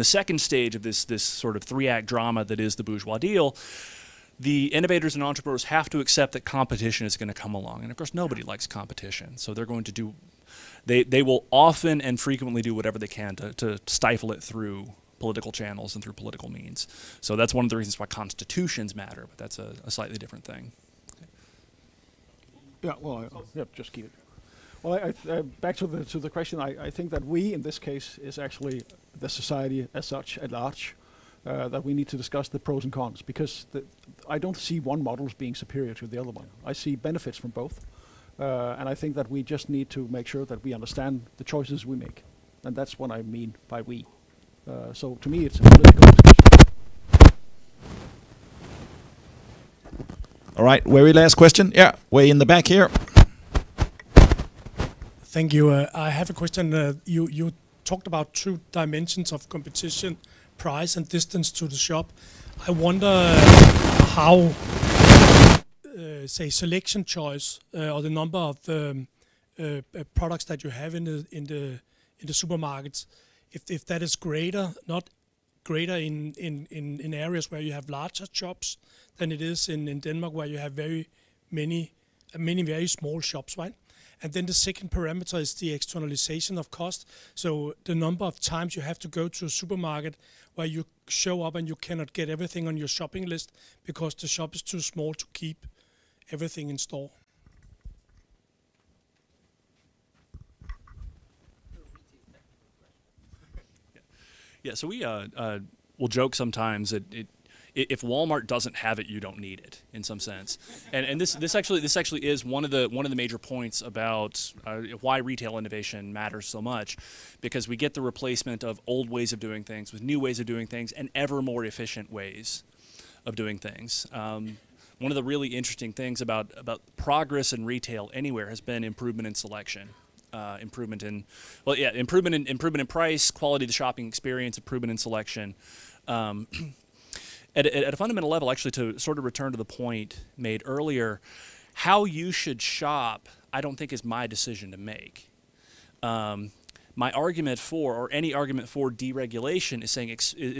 second stage of this sort of 3-act drama that is the bourgeois deal, the innovators and entrepreneurs have to accept that competition is going to come along, and of course nobody likes competition, so they're going to do. They will often and frequently do whatever they can to stifle it through political channels and through political means. So that's one of the reasons why constitutions matter, but that's a slightly different thing. Yeah, well, just keep it. Well, back to the question, I think that we, in this case, is actually the society as such at large, that we need to discuss the pros and cons, because I don't see one model as being superior to the other one. I see benefits from both. And I think that we just need to make sure that we understand the choices we make. And that's what I mean by we. So to me, it's a political discussion. All right, very last question. Yeah, way in the back here. Thank you. I have a question. You talked about 2 dimensions of competition, price and distance to the shop. I wonder how, say, selection choice or the number of products that you have in the supermarkets, if that is greater, not greater in areas where you have larger shops than it is in Denmark, where you have many very small shops, right? And then the second parameter is the externalization of cost. So the number of times you have to go to a supermarket where you show up and you cannot get everything on your shopping list because the shop is too small to keep everything in store. Yeah, so we will joke sometimes that if Walmart doesn't have it, you don't need it, in some sense. And this actually is one of the major points about why retail innovation matters so much, because we get the replacement of old ways of doing things with new ways of doing things and ever more efficient ways of doing things. One of the really interesting things about progress in retail anywhere has been improvement in selection. Improvement in price, quality of the shopping experience, improvement in selection. At a fundamental level, actually, to sort of return to the point made earlier, how you should shop, I don't think is my decision to make. My argument for, or any argument for deregulation is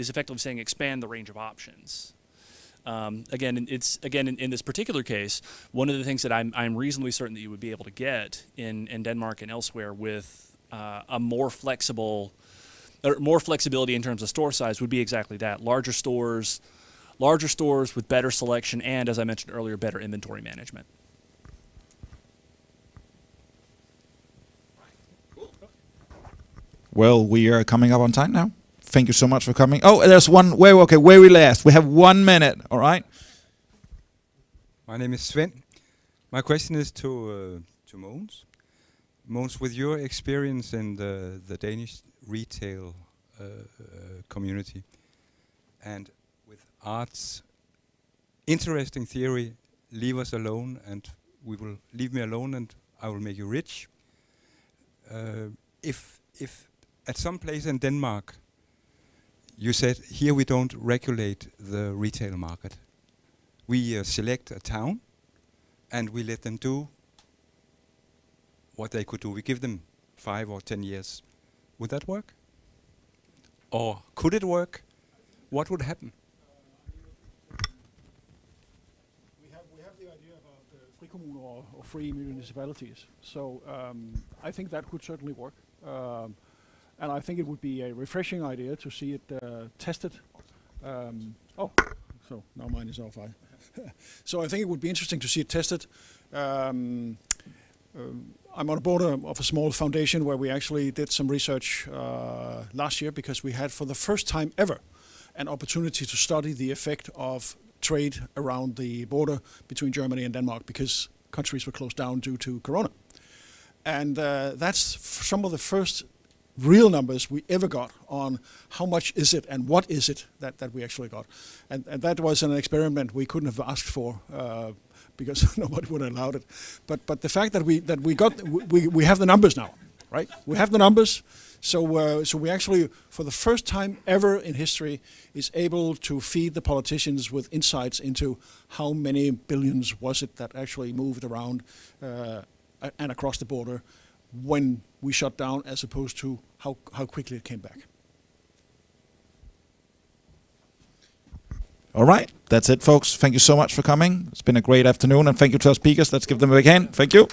effectively saying expand the range of options. Again, in this particular case, one of the things that I'm reasonably certain that you would be able to get in Denmark and elsewhere with a more flexibility in terms of store size would be exactly that: larger stores with better selection and, as I mentioned earlier, better inventory management. Well, we are coming up on time now. Thank you so much for coming. Oh, there's one. Very last. We have 1 minute. All right. My name is Sven. My question is to Mogens. Mogens, with your experience in the Danish retail community, and with Art's interesting theory, leave us alone, and leave me alone, and I will make you rich. If at some place in Denmark, you said, here we don't regulate the retail market. We select a town, and we let them do what they could do. We give them 5 or 10 years. Would that work? Or could it work? What would happen? We have the idea about frikommuner or free municipalities. So I think that could certainly work. And I think it would be a refreshing idea to see it tested. So now mine is off. So I think it would be interesting to see it tested. I'm on a board of a small foundation where we actually did some research last year because we had for the first time ever an opportunity to study the effect of trade around the border between Germany and Denmark because countries were closed down due to Corona. And that's some of the first real numbers we ever got on how much is it and what is it that we actually got. And that was an experiment we couldn't have asked for because nobody would have allowed it. But the fact that we have the numbers now, right? We have the numbers. So we actually, for the first time ever in history, is able to feed the politicians with insights into how many billions was it that actually moved around and across the border when we shut down, as opposed to how quickly it came back. All right, that's it, folks. Thank you so much for coming. It's been a great afternoon, and thank you to our speakers. Let's give them a big hand. Thank you.